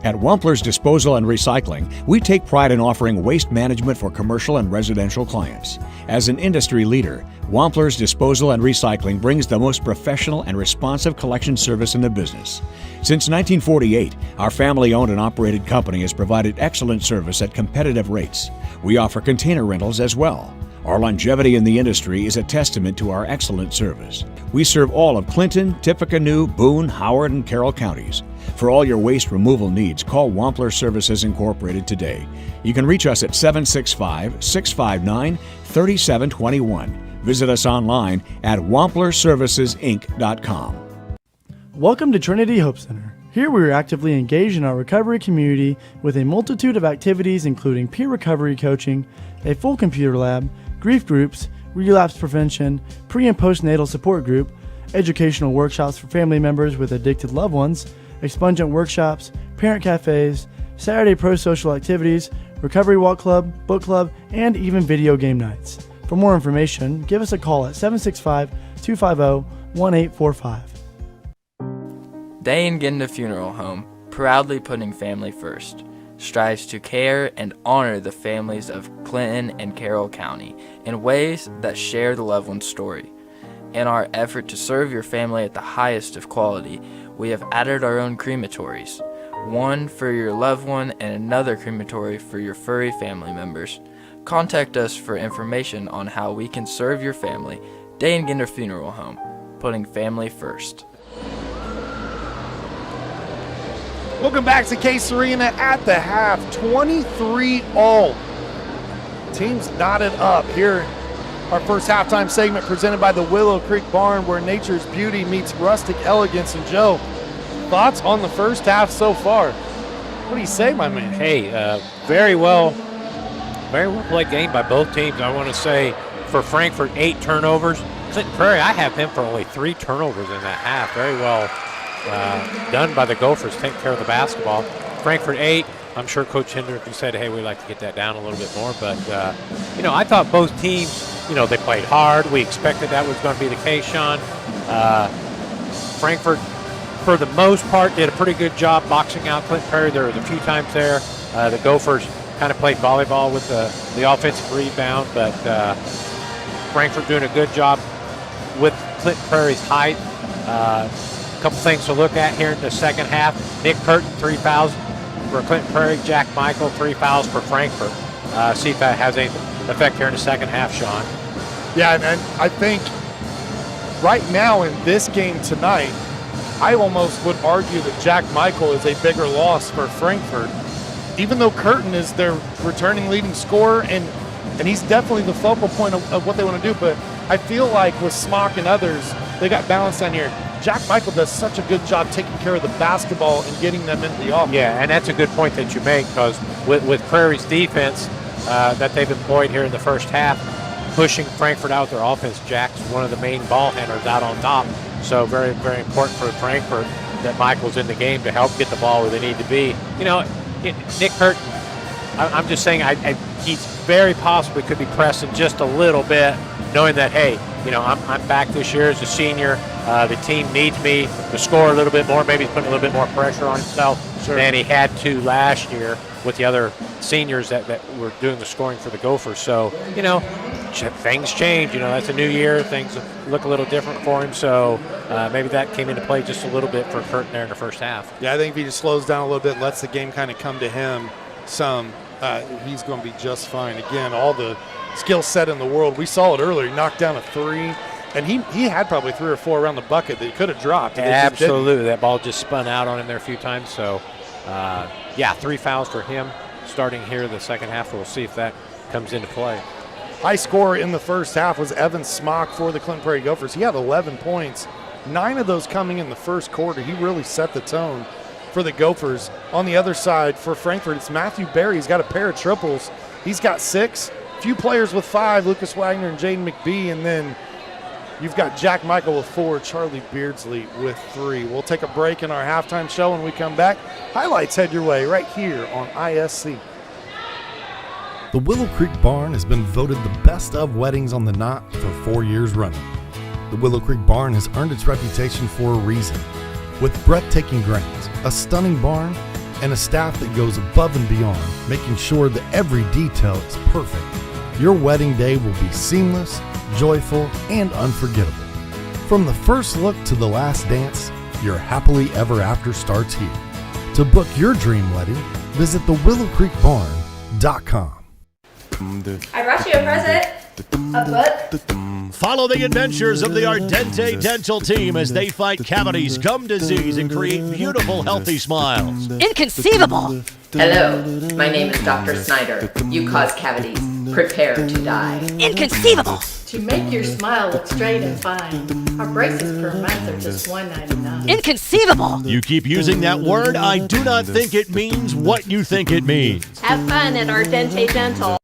At Wampler's Disposal and Recycling, we take pride in offering waste management for commercial and residential clients. As an industry leader, Wampler's Disposal and Recycling brings the most professional and responsive collection service in the business. Since 1948, our family-owned and operated company has provided excellent service at competitive rates. We offer container rentals as well. Our longevity in the industry is a testament to our excellent service. We serve all of Clinton, Tippecanoe, Boone, Howard, and Carroll counties. For all your waste removal needs, call Wampler Services Incorporated today. You can reach us at 765-659-3721. Visit us online at wamplerservicesinc.com. Welcome to Trinity Hope Center. Here we are actively engaged in our recovery community with a multitude of activities including peer recovery coaching, a full computer lab, grief groups, relapse prevention, pre- and postnatal support group, educational workshops for family members with addicted loved ones, expungent workshops, parent cafes, Saturday pro-social activities, recovery walk club, book club, and even video game nights. For more information, give us a call at 765-250-1845. Day and Genda Funeral Home, proudly putting family first, strives to care and honor the families of Clinton and Carroll County in ways that share the loved one's story. In our effort to serve your family at the highest of quality, we have added our own crematories, one for your loved one and another crematory for your furry family members. Contact us for information on how we can serve your family. Day and Gender Funeral Home, putting family first. Welcome back to Case Arena at the half. 23 all. Teams knotted up here. Our first halftime segment presented by the Willow Creek Barn, where nature's beauty meets rustic elegance. And Joe, thoughts on the first half so far? What do you say, my man? Hey, very well played game by both teams. I want to say for Frankfort, 8 turnovers. Clinton Prairie, I have them for only 3 turnovers in that half. Very well done by the Gophers, taking care of the basketball. Frankfort 8. I'm sure Coach Hendrick said, hey, we'd like to get that down a little bit more. But, I thought both teams, they played hard. We expected that was going to be the case, Sean. Frankfort, for the most part, did a pretty good job boxing out Clinton Prairie. There was a few times there. The Gophers kind of played volleyball with the offensive rebound, but Frankfort doing a good job with Clinton Prairie's height. A couple things to look at here in the second half. Nick Curtin, 3 fouls for Clinton Prairie. Jack Michael, 3 fouls for Frankfort. See if that has any effect here in the second half, Sean. Yeah, and I think right now in this game tonight, I almost would argue that Jack Michael is a bigger loss for Frankfort, even though Curtin is their returning leading scorer, and he's definitely the focal point of what they want to do. But I feel like with Smock and others, they got balance down here. Jack Michael does such a good job taking care of the basketball and getting them into the offense. Yeah, and that's a good point that you make, because with Prairie's defense that they've employed here in the first half, pushing Frankfort out their offense, Jack's one of the main ball handlers out on top. So very, very important for Frankfort that Michael's in the game to help get the ball where they need to be. Nick Curtin, I'm just saying he's very possibly could be pressing just a little bit, knowing that, hey, I'm back this year as a senior. The team needs me to score a little bit more. Maybe he's putting a little bit more pressure on himself than he had to last year with the other seniors that were doing the scoring for the Gophers. So, things change. That's a new year. Things look a little different for him. So maybe that came into play just a little bit for Curtin there in the first half. Yeah, I think if he just slows down a little bit, lets the game kind of come to him some, he's going to be just fine. Again, all the skill set in the world. We saw it earlier. He knocked down a three. And he had probably 3 or 4 around the bucket that he could have dropped. Absolutely. That ball just spun out on him there a few times. So, 3 fouls for him starting here the second half. We'll see if that comes into play. High scorer in the first half was Evan Smock for the Clinton Prairie Gophers. He had 11 points, 9 of those coming in the first quarter. He really set the tone for the Gophers. On the other side, for Frankfort, it's Matthew Berry. He's got a pair of triples. He's got 6. Few players with 5, Lucas Wagner and Jaden McBee, and then you've got Jack Michael with 4, Charlie Beardsley with 3. We'll take a break in our halftime show. When we come back, highlights head your way right here on ISC. The Willow Creek Barn has been voted the best of weddings on the Knot for 4 years running. The Willow Creek Barn has earned its reputation for a reason. With breathtaking grounds, a stunning barn, and a staff that goes above and beyond, making sure that every detail is perfect, your wedding day will be seamless, joyful, and unforgettable. From the first look to the last dance, your happily ever after starts here. To book your dream wedding, visit thewillowcreekbarn.com. I brought you a present. A book. Follow the adventures of the Ardente Dental team as they fight cavities, gum disease, and create beautiful, healthy smiles. Inconceivable. Hello, my name is Dr. Snyder. You cause cavities. Prepare to die. Inconceivable. To make your smile look straight and fine, our braces per month are just $1.99. Inconceivable. You keep using that word, I do not think it means what you think it means. Have fun at Ardente Dental.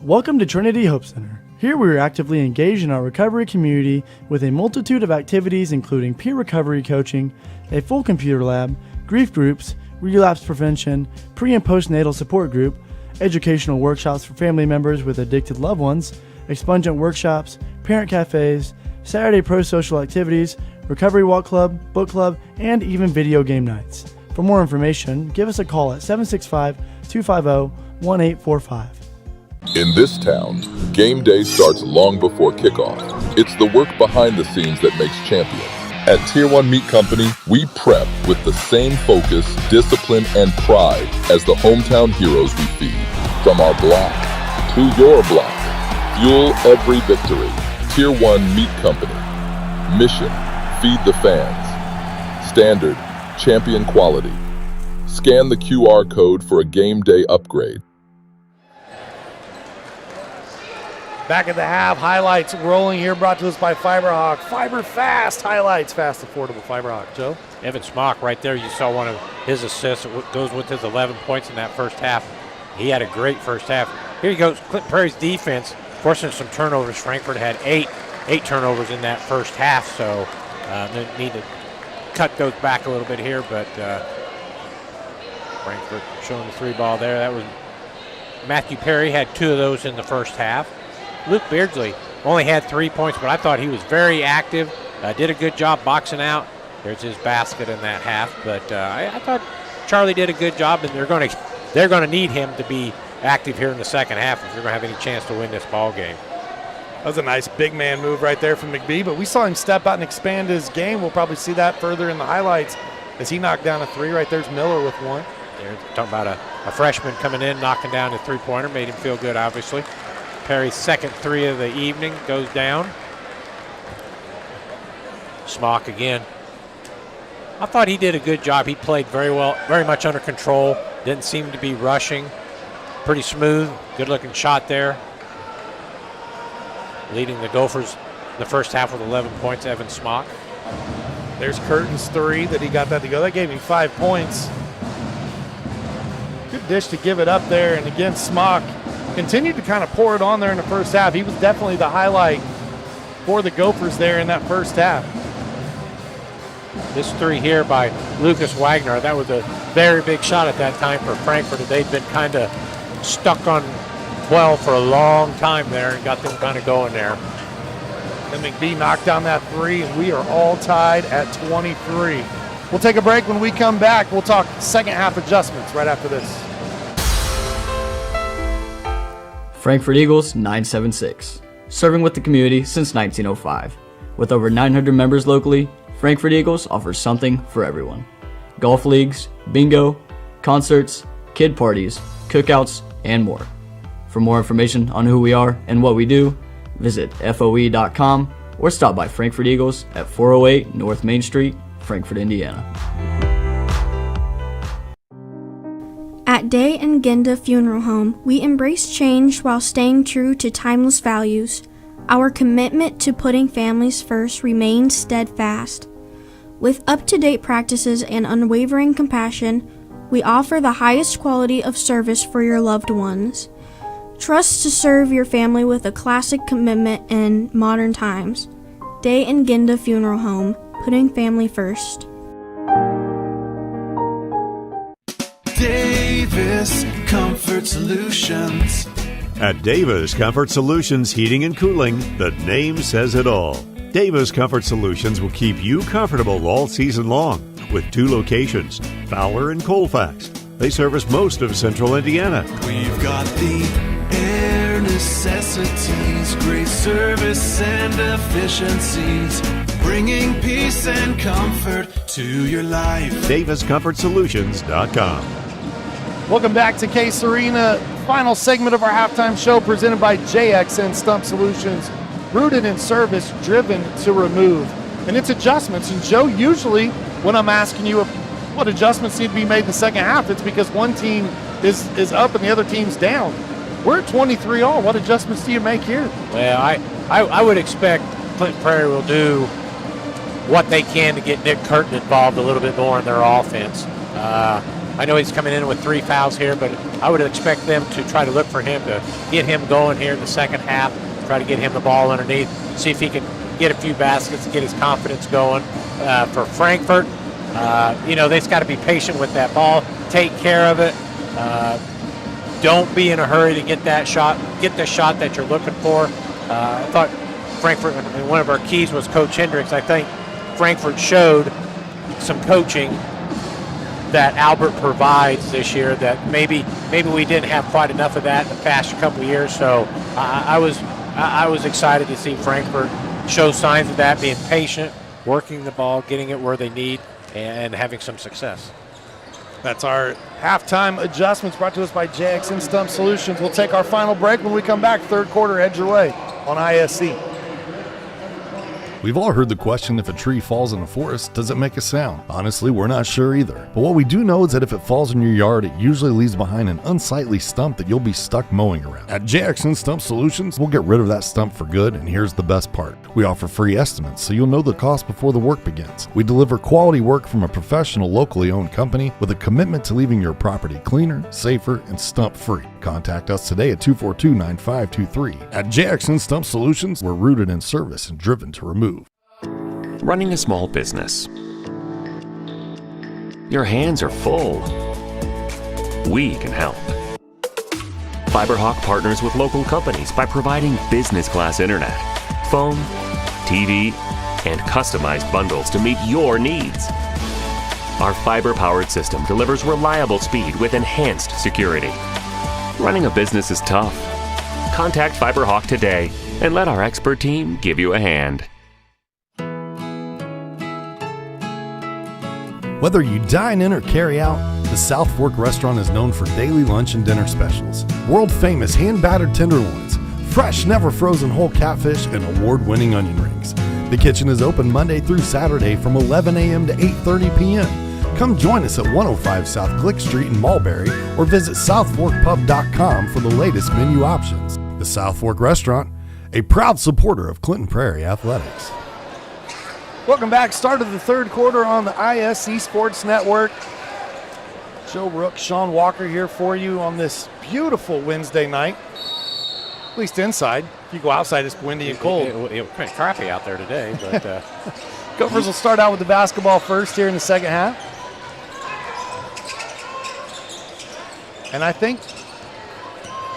Welcome to Trinity Hope Center. Here we are actively engaged in our recovery community with a multitude of activities including peer recovery coaching, a full computer lab, grief groups, relapse prevention, pre- and postnatal support group, educational workshops for family members with addicted loved ones, expungent workshops, parent cafes, Saturday pro-social activities, recovery walk club, book club, and even video game nights. For more information, give us a call at 765-250-1845. In this town, game day starts long before kickoff. It's the work behind the scenes that makes champions. At Tier 1 Meat Company, we prep with the same focus, discipline, and pride as the hometown heroes we feed. From our block to your block, fuel every victory. Tier 1 Meat Company. Mission, feed the fans. Standard, champion quality. Scan the QR code for a game day upgrade. Back at the half, highlights rolling here, brought to us by Fiberhawk. Fiber fast highlights, fast, affordable Fiberhawk. Joe? Evan Smock right there, you saw one of his assists. It goes with his 11 points in that first half. He had a great first half. Here he goes, Clinton Prairie's defense forcing some turnovers. Frankfort had eight turnovers in that first half, so they need to cut those back a little bit here, but Frankfort showing the 3 ball there. That was Matthew Perry had 2 of those in the first half. Luke Beardsley only had 3 points, but I thought he was very active, did a good job boxing out. There's his basket in that half, but I thought Charlie did a good job, and they're going to need him to be active here in the second half if they're going to have any chance to win this ball game. That was a nice big man move right there from McBee, but we saw him step out and expand his game. We'll probably see that further in the highlights as he knocked down a 3. Right there's Miller with 1. They're talking about a freshman coming in, knocking down a 3-pointer, made him feel good, obviously. Perry's second 3 of the evening goes down. Smock again. I thought he did a good job. He played very well, very much under control. Didn't seem to be rushing. Pretty smooth, good looking shot there. Leading the Gophers in the first half with 11 points, Evan Smock. There's Curtin's 3 that he got that to go. That gave him 5 points. Good dish to give it up there. And again, Smock continued to kind of pour it on there in the first half. He was definitely the highlight for the Gophers there in that first half. This three here by Lucas Wagner, that was a very big shot at that time for Frankfort. They'd been kind of stuck on 12 for a long time there and got them kind of going there. Then McBee knocked down that three, and we are all tied at 23. We'll take a break. When we come back, we'll talk second half adjustments right after this. Frankfort Eagles 976, serving with the community since 1905. With over 900 members locally, Frankfort Eagles offers something for everyone. Golf leagues, bingo, concerts, kid parties, cookouts, and more. For more information on who we are and what we do, visit FOE.com or stop by Frankfort Eagles at 408 North Main Street, Frankfort, Indiana. At Day and Genda Funeral Home, we embrace change while staying true to timeless values. Our commitment to putting families first remains steadfast. With up-to-date practices and unwavering compassion, we offer the highest quality of service for your loved ones. Trust to serve your family with a classic commitment in modern times. Day and Genda Funeral Home, putting family first. Davis Comfort Solutions. At Davis Comfort Solutions Heating and Cooling, the name says it all. Davis Comfort Solutions will keep you comfortable all season long with 2 locations, Fowler and Colfax. They service most of central Indiana. We've got the air necessities, great service and efficiencies, bringing peace and comfort to your life. DavisComfortSolutions.com. Welcome back to Case Arena. Final segment of our halftime show presented by JXN Stump Solutions. Rooted in service, driven to remove. And it's adjustments. And Joe, usually when I'm asking you what adjustments need to be made in the second half, it's because one team is up and the other team's down. We're at 23 all. What adjustments do you make here? Well, I would expect Clinton Prairie will do what they can to get Nick Curtin involved a little bit more in their offense. I know he's coming in with 3 fouls here, but I would expect them to try to look for him to get him going here in the second half, try to get him the ball underneath, see if he can get a few baskets, get his confidence going. For Frankfort, they've got to be patient with that ball, take care of it. Don't be in a hurry to get that shot, get the shot that you're looking for. I thought Frankfort, and one of our keys was Coach Hendricks. I think Frankfort showed some coaching that Albert provides this year that maybe we didn't have quite enough of that in the past couple of years. So I was excited to see Frankfort show signs of that, being patient, working the ball, getting it where they need, and having some success. That's our halftime adjustments brought to us by JXN Stump Solutions. We'll take our final break. When we come back, third quarter, head your way on ISC. We've all heard the question, if a tree falls in a forest, does it make a sound? Honestly, we're not sure either. But what we do know is that if it falls in your yard, it usually leaves behind an unsightly stump that you'll be stuck mowing around. At JXN Stump Solutions, we'll get rid of that stump for good, and here's the best part. We offer free estimates, so you'll know the cost before the work begins. We deliver quality work from a professional, locally owned company with a commitment to leaving your property cleaner, safer, and stump-free. Contact us today at 242-9523. At JXN Stump Solutions, we're rooted in service and driven to remove. Running a small business. Your hands are full. We can help. FiberHawk partners with local companies by providing business-class internet, phone, TV, and customized bundles to meet your needs. Our fiber-powered system delivers reliable speed with enhanced security. Running a business is tough. Contact FiberHawk today and let our expert team give you a hand. Whether you dine in or carry out, the South Fork restaurant is known for daily lunch and dinner specials, world-famous hand-battered tenderloins, fresh, never-frozen whole catfish, and award-winning onion rings. The kitchen is open Monday through Saturday from 11 a.m. to 8:30 p.m. Come join us at 105 South Glick Street in Mulberry or visit southforkpub.com for the latest menu options. The South Fork Restaurant, a proud supporter of Clinton Prairie Athletics. Welcome back. Start of the third quarter on the ISC Sports Network. Joe Rook, Sean Walker here for you on this beautiful Wednesday night. At least inside. If you go outside, it's windy and cold. It was kind of crappy out there today, but Gophers will start out with the basketball first here in the second half. And I think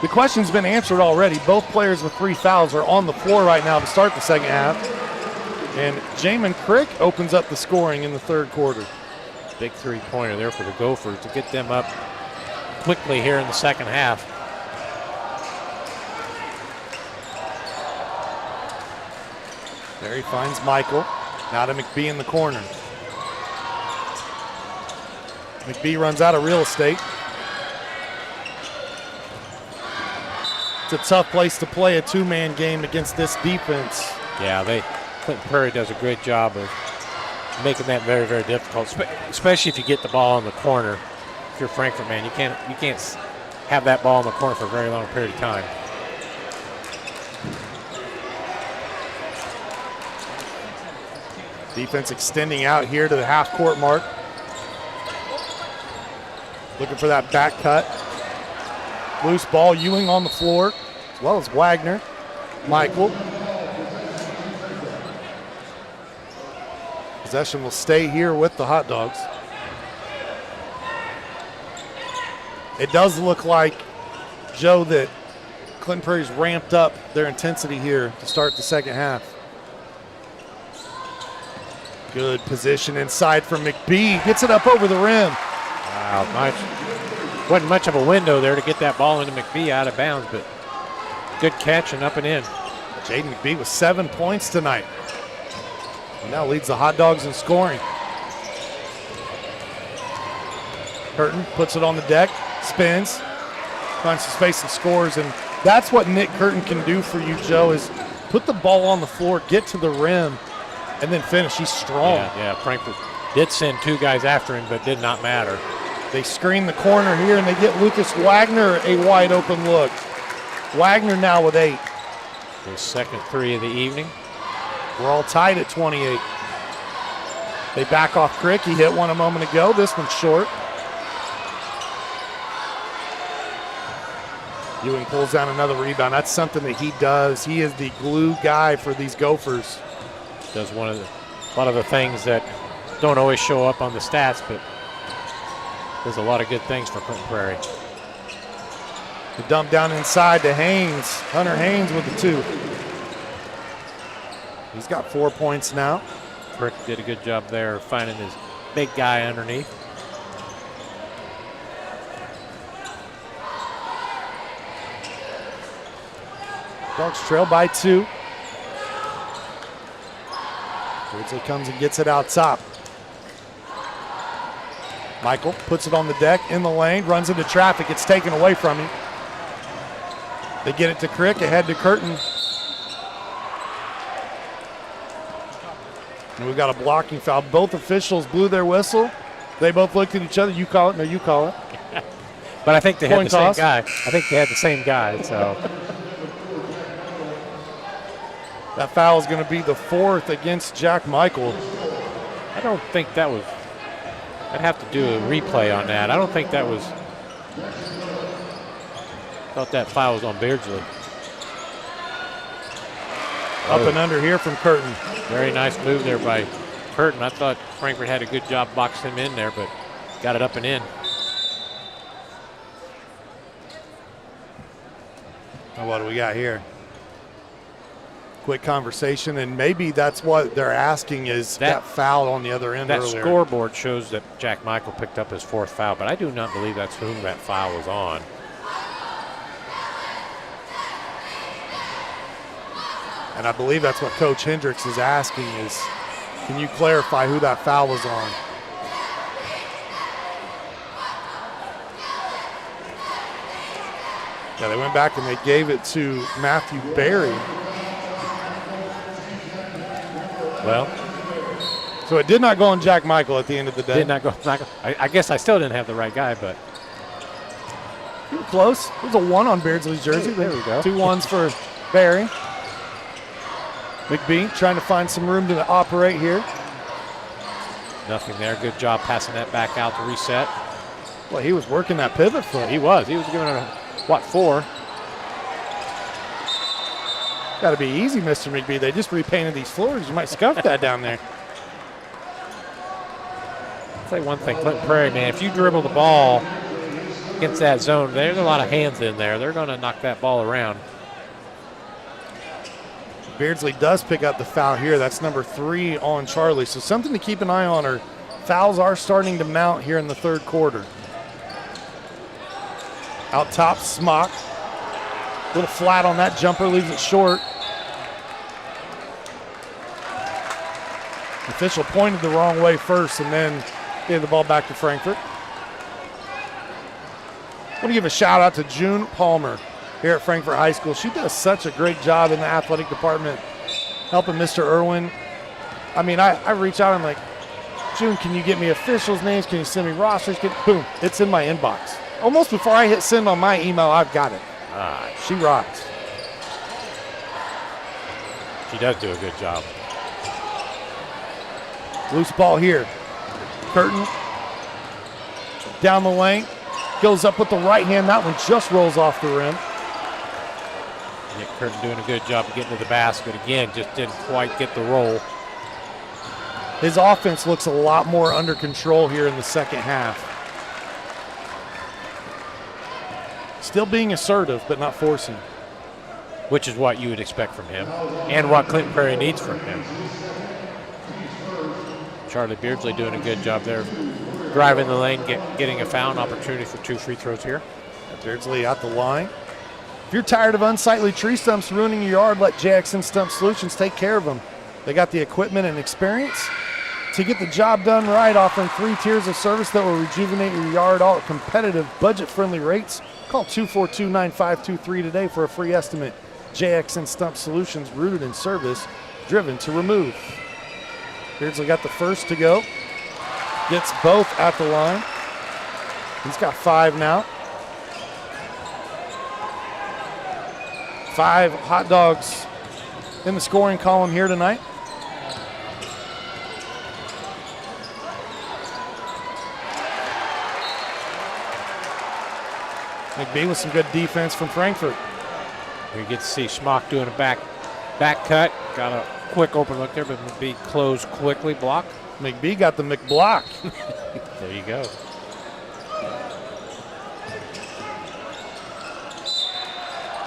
the question's been answered already. Both players with 3 fouls are on the floor right now to start the second half. And Jamin Crick opens up the scoring in the third quarter. Big three-pointer there for the Gophers to get them up quickly here in the second half. There he finds Michael. Now to McBee in the corner. McBee runs out of real estate. It's a tough place to play a 2-man game against this defense. Yeah, Clinton Prairie does a great job of making that very, very difficult, especially if you get the ball in the corner. If you're a Frankfort man, you can't have that ball in the corner for a very long period of time. Defense extending out here to the half-court mark. Looking for that back cut. Loose ball, Ewing on the floor, as well as Wagner. Michael. Possession will stay here with the Hot Dogs. It does look like, Joe, that Clinton Prairie's ramped up their intensity here to start the second half. Good position inside for McBee. Gets it up over the rim. Wow, wasn't much of a window there to get that ball into McBee out of bounds, but good catch and up and in. Jaden McBee with 7 points tonight. He now leads the Hot Dogs in scoring. Curtin puts it on the deck, spins, finds some space and scores, and that's what Nick Curtin can do for you, Joe, is put the ball on the floor, get to the rim, and then finish. He's strong. Yeah, Frankfort did send 2 guys after him, but did not matter. They screen the corner here, and they get Lucas Wagner a wide open look. Wagner now with 8. His second 3 of the evening. We're all tied at 28. They back off Crick. He hit one a moment ago. This one's short. Ewing pulls down another rebound. That's something that he does. He is the glue guy for these Gophers. Does one of the things that don't always show up on the stats, but does a lot of good things for Clinton Prairie. The dump down inside to Haynes. Hunter Haynes with the 2. He's got 4 points now. Crick did a good job there finding his big guy underneath. Dogs trail by 2. Beardsley comes and gets it out top. Michael puts it on the deck in the lane, runs into traffic. It's taken away from him. They get it to Crick, ahead to Curtin. And we've got a blocking foul. Both officials blew their whistle. They both looked at each other. You call it, no, you call it. But I think they had the same toss. guy. I think they had the same guy, so. That foul is going to be the 4th against Jack Michael. I don't think that was, I'd have to do a replay on that. I don't think that was, thought that foul was on Beardsley. Up and under here from Curtin. Very nice move there by Curtin. I thought Frankfort had a good job boxing him in there, but got it up and in. Now what do we got here? Quick conversation, and maybe that's what they're asking is that foul on the other end that earlier. Scoreboard shows that Jack Michael picked up his 4th foul, but I do not believe that's whom that foul was on. And I believe that's what Coach Hendricks is asking is, can you clarify who that foul was on? Yeah, they went back and they gave it to Matthew Berry. Well, so it did not go on Jack Michael at the end of the day. Did not go. I guess I still didn't have the right guy, but you were close. It was a 1 on Beardsley's jersey. There we go. 2 1s for Berry. McBee trying to find some room to operate here. Nothing there. Good job passing that back out to reset. Well, he was working that pivot foot. He was. He was giving it a, 4? Got to be easy, Mr. McBee. They just repainted these floors. You might scuff that down there. I'll say one thing, Clinton Prairie, man, if you dribble the ball against that zone, there's a lot of hands in there. They're going to knock that ball around. Beardsley does pick up the foul here. That's number 3 on Charlie. So something to keep an eye on. Her fouls are starting to mount here in the third quarter. Out top, Smock. A little flat on that jumper, leaves it short. The official pointed the wrong way first and then gave the ball back to Frankfort. I want to give a shout out to June Palmer here at Frankfort High School. She does such a great job in the athletic department helping Mr. Irwin. I mean, I reach out and I'm like, June, can you get me officials' names? Can you send me rosters? Boom, it's in my inbox. Almost before I hit send on my email, I've got it. She rocks. She does do a good job. Loose ball here. Curtin down the lane. Goes up with the right hand. That one just rolls off the rim. Nick Curtin doing a good job of getting to the basket. Again, just didn't quite get the roll. His offense looks a lot more under control here in the second half. Still being assertive, but not forcing. Which is what you would expect from him and what Clinton Prairie needs from him. Charlie Beardsley doing a good job there, driving the lane, getting a foul opportunity for 2 free throws here. Beardsley at the line. If you're tired of unsightly tree stumps ruining your yard, let JXN Stump Solutions take care of them. They got the equipment and experience to get the job done right, offering 3 tiers of service that will rejuvenate your yard, all at competitive, budget-friendly rates. Call 242-9523 today for a free estimate. JXN Stump Solutions, rooted in service, driven to remove. Beardsley got the first to go. Gets both at the line. He's got 5 now. 5 hot dogs in the scoring column here tonight. McBee with some good defense from Frankfort. We get to see Smock doing a back cut. Got a quick open look there, but McBee closed quickly, block. McBee got the McBlock. There you go.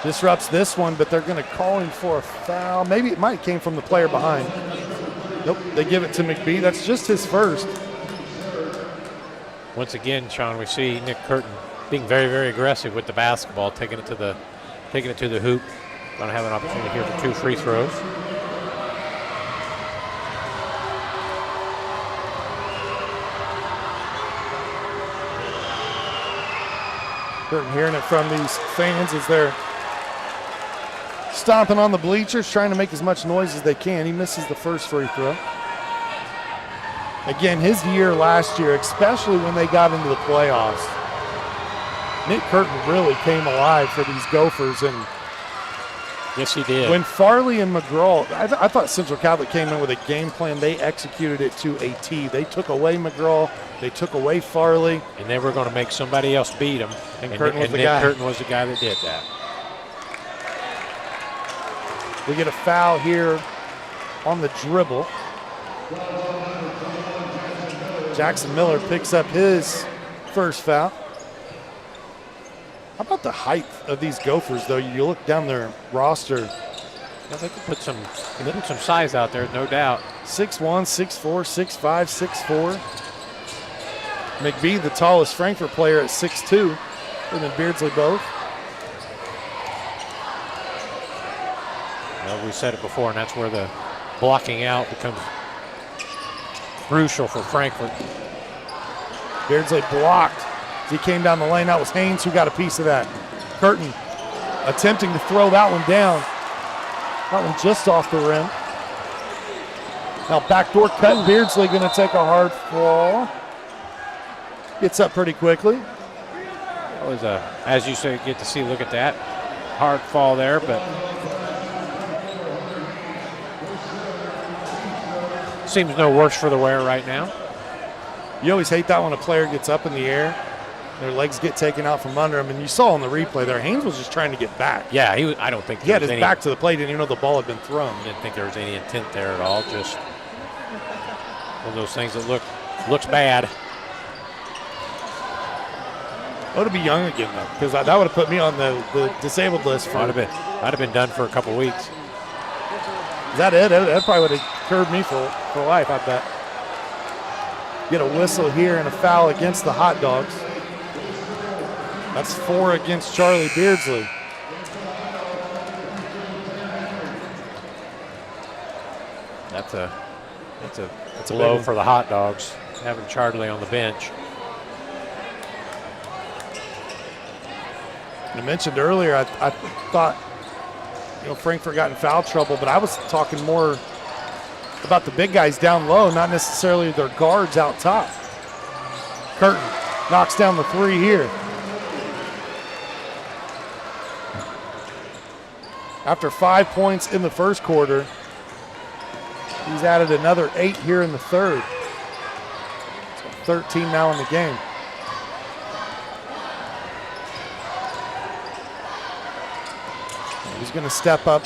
Disrupts this one, but they're going to call him for a foul. Maybe it might have came from the player behind. Nope, they give it to McBee. That's just his first. Once again, Sean, we see Nick Curtin being very, very aggressive with the basketball, taking it to the hoop. Going to have an opportunity here for 2 free throws. Curtin hearing it from these fans as they're stomping on the bleachers, trying to make as much noise as they can. He misses the first free throw. Again, his year last year, especially when they got into the playoffs, Nick Curtin really came alive for these Gophers. And yes, he did. When Farley and McGraw, I thought Central Catholic came in with a game plan. They executed it to a T. They took away McGraw. They took away Farley. And they were going to make somebody else beat them. And Nick Curtin was the guy that did that. We get a foul here on the dribble. Jackson Miller picks up his first foul. How about the height of these Gophers, though? You look down their roster. Yeah, they can put some size out there, no doubt. 6'1", 6'4", 6'5", 6'4". McBee, the tallest Frankfort player at 6'2", and then Beardsley both. Well, we said it before, and that's where the blocking out becomes crucial for Frankfort. Beardsley blocked as he came down the lane. That was Haynes who got a piece of that. Curtin attempting to throw that one down. That one just off the rim. Now backdoor cut. Beardsley going to take a hard fall. Gets up pretty quickly. That was as you say, get to see, look at that. Hard fall there, but seems no worse for the wear right now. You always hate that when a player gets up in the air, their legs get taken out from under them, and you saw on the replay there, Haynes was just trying to get back. Yeah, I don't think he had his back to the plate, didn't even know the ball had been thrown. Didn't think there was any intent there at all. Just one of those things that looks bad. Oh, to be young again, though, because that would have put me on the disabled list. I'd have been done for a couple weeks. Is that it? That probably would have curbed me for life, I bet. Get a whistle here and a foul against the Hot Dogs. That's 4 against Charlie Beardsley. That's a blow for the Hot Dogs, having Charlie on the bench. I mentioned earlier, I thought, Frankfort got in foul trouble, but I was talking more about the big guys down low, not necessarily their guards out top. Curtin knocks down the 3 here. After 5 points in the first quarter, he's added another 8 here in the third. So 13 now in the game. He's going to step up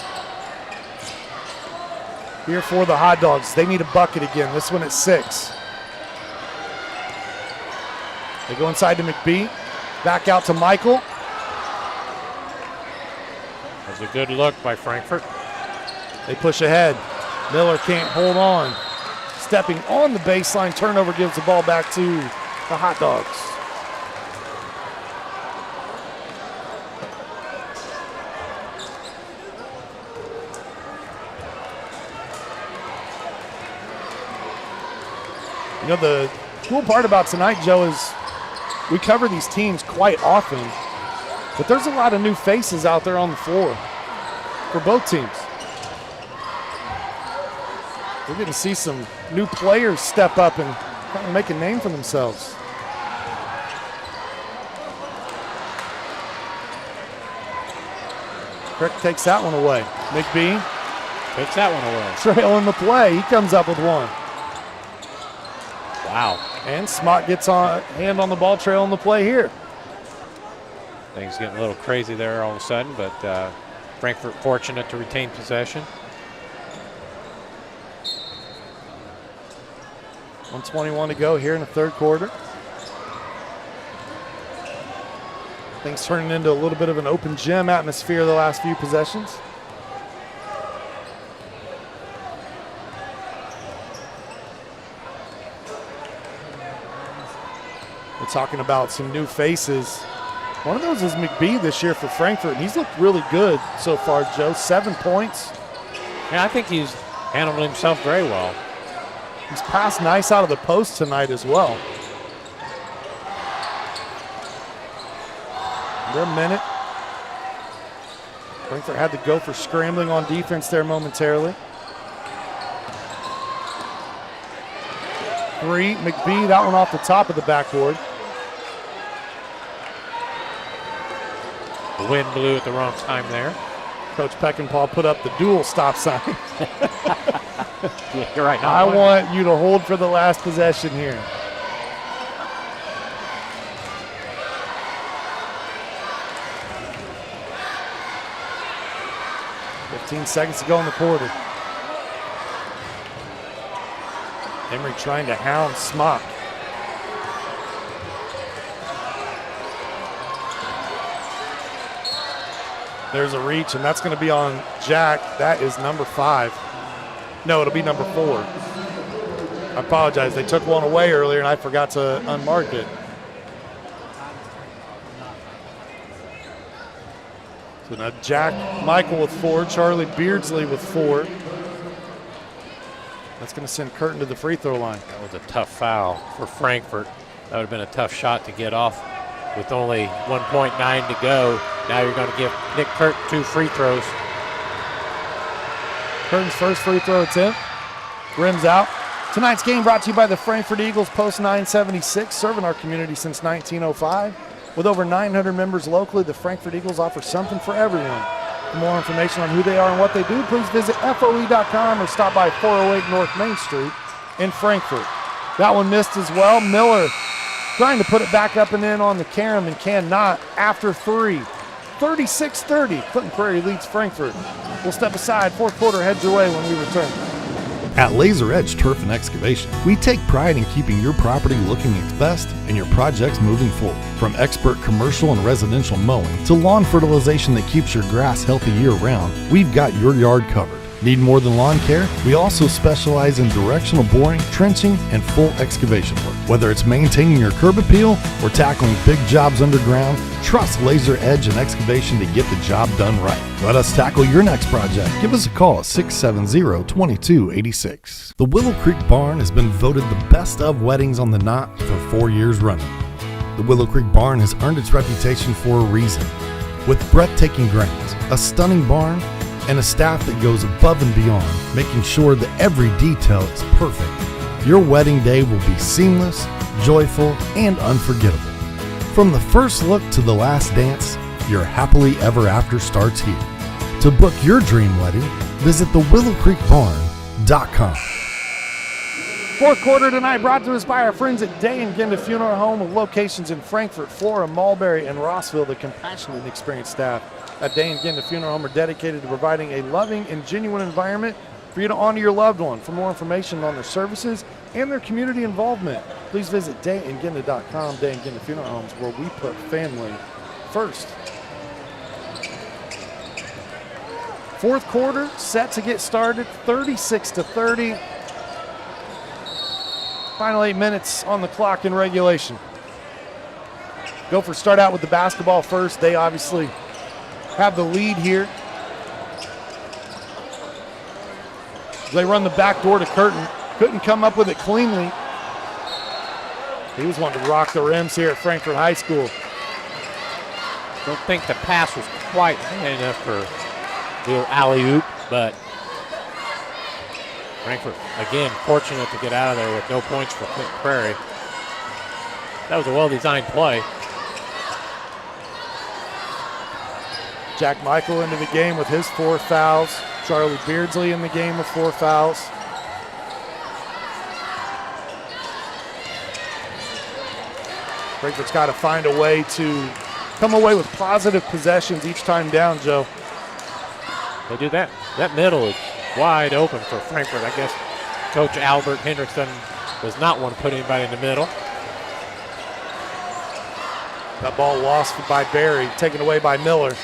here for the Hot Dogs. They need a bucket again. This one at 6. They go inside to McBee. Back out to Michael. That's a good look by Frankfort. They push ahead. Miller can't hold on. Stepping on the baseline. Turnover gives the ball back to the Hot Dogs. The cool part about tonight, Joe, is we cover these teams quite often, but there's a lot of new faces out there on the floor for both teams. We're going to see some new players step up and kind of make a name for themselves. Crick takes that one away. McBee takes that one away. Trailing the play. He comes up with one. Wow. And Smock gets on hand on the ball, trailing the play here. Things getting a little crazy there all of a sudden, but Frankfort fortunate to retain possession. 1:21 to go here in the third quarter. Things turning into a little bit of an open gym atmosphere the last few possessions. We're talking about some new faces. One of those is McBee this year for Frankfort, and he's looked really good so far, Joe. 7 points. Yeah, I think he's handled himself very well. He's passed nice out of the post tonight as well. Under a minute. Frankfort had to go for scrambling on defense there momentarily. 3, McBee, that one off the top of the backboard. The wind blew at the wrong time there. Coach Peckinpah put up the dual stop sign. Yeah, you're right. I want you to hold for the last possession here. $15 seconds to go in the quarter. Emery trying to hound Smock. There's a reach, and that's going to be on Jack. That is number 5. No, it'll be number 4. I apologize. They took one away earlier, and I forgot to unmark it. So now Jack Michael with 4, Charlie Beardsley with 4. That's going to send Curtin to the free throw line. That was a tough foul for Frankfort. That would have been a tough shot to get off with only 1.9 to go. Now you're going to give Nick Curtin 2 free throws. Curtin's first free throw attempt. Rims out. Tonight's game brought to you by the Frankfort Eagles, Post 976, serving our community since 1905. With over 900 members locally, the Frankfort Eagles offer something for everyone. For more information on who they are and what they do, please visit FOE.com or stop by 408 North Main Street in Frankfort. That one missed as well. Miller trying to put it back up and in on the carom and cannot after 3. 36-30. Clinton Prairie leads Frankfort. We'll step aside. Fourth quarter heads your way when we return. At Laser Edge Turf and Excavation, we take pride in keeping your property looking its best and your projects moving forward. From expert commercial and residential mowing to lawn fertilization that keeps your grass healthy year-round, we've got your yard covered. Need more than lawn care? We also specialize in directional boring, trenching, and full excavation work. Whether it's maintaining your curb appeal or tackling big jobs underground, trust Laser Edge and Excavation to get the job done right. Let us tackle your next project. Give us a call at 670-2286. The Willow Creek Barn has been voted the best of weddings on the knot for 4 years running. The Willow Creek Barn has earned its reputation for a reason. With breathtaking grounds, a stunning barn, and a staff that goes above and beyond, making sure that every detail is perfect, your wedding day will be seamless, joyful, and unforgettable. From the first look to the last dance, your happily ever after starts here. To book your dream wedding, visit thewillowcreekbarn.com. Fourth quarter tonight brought to us by our friends at Day and Genda Funeral Home with locations in Frankfort, Flora, Mulberry, and Rossville. The compassionate and experienced staff at Day and Genda Funeral Home are dedicated to providing a loving and genuine environment for you to honor your loved one. For more information on their services and their community involvement, please visit dayandgenda.com. Day and Genda Funeral Homes, where we put family first. Fourth quarter set to get started, 36-30. Final 8 minutes on the clock in regulation. Gophers start out with the basketball first. They obviously have the lead here. They run the back door to Curtin. Couldn't come up with it cleanly. He was wanting to rock the rims here at Frankfort High School. Don't think the pass was quite high enough for the little alley-oop, but Frankfort, again, fortunate to get out of there with no points for Prairie. That was a well-designed play. Jack Michael into the game with his 4 fouls. Charlie Beardsley in the game with 4 fouls. Frankfort's got to find a way to come away with positive possessions each time down, Joe. They do that. That middle is wide open for Frankfort. I guess Coach Albert Hendrickson does not want to put anybody in the middle. That ball lost by Barry, taken away by Miller.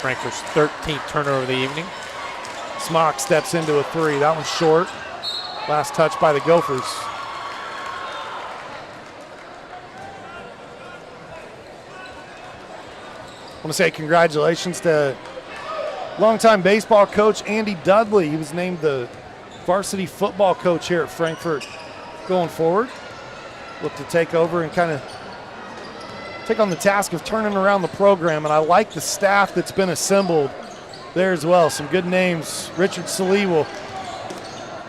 Frankfort's 13th turnover of the evening. Smock steps into a 3. That one's short. Last touch by the Gophers. I want to say congratulations to longtime baseball coach Andy Dudley. He was named the varsity football coach here at Frankfort going forward. Look to take over and kind of take on the task of turning around the program, and I like the staff that's been assembled there as well. Some good names. Richard Salee will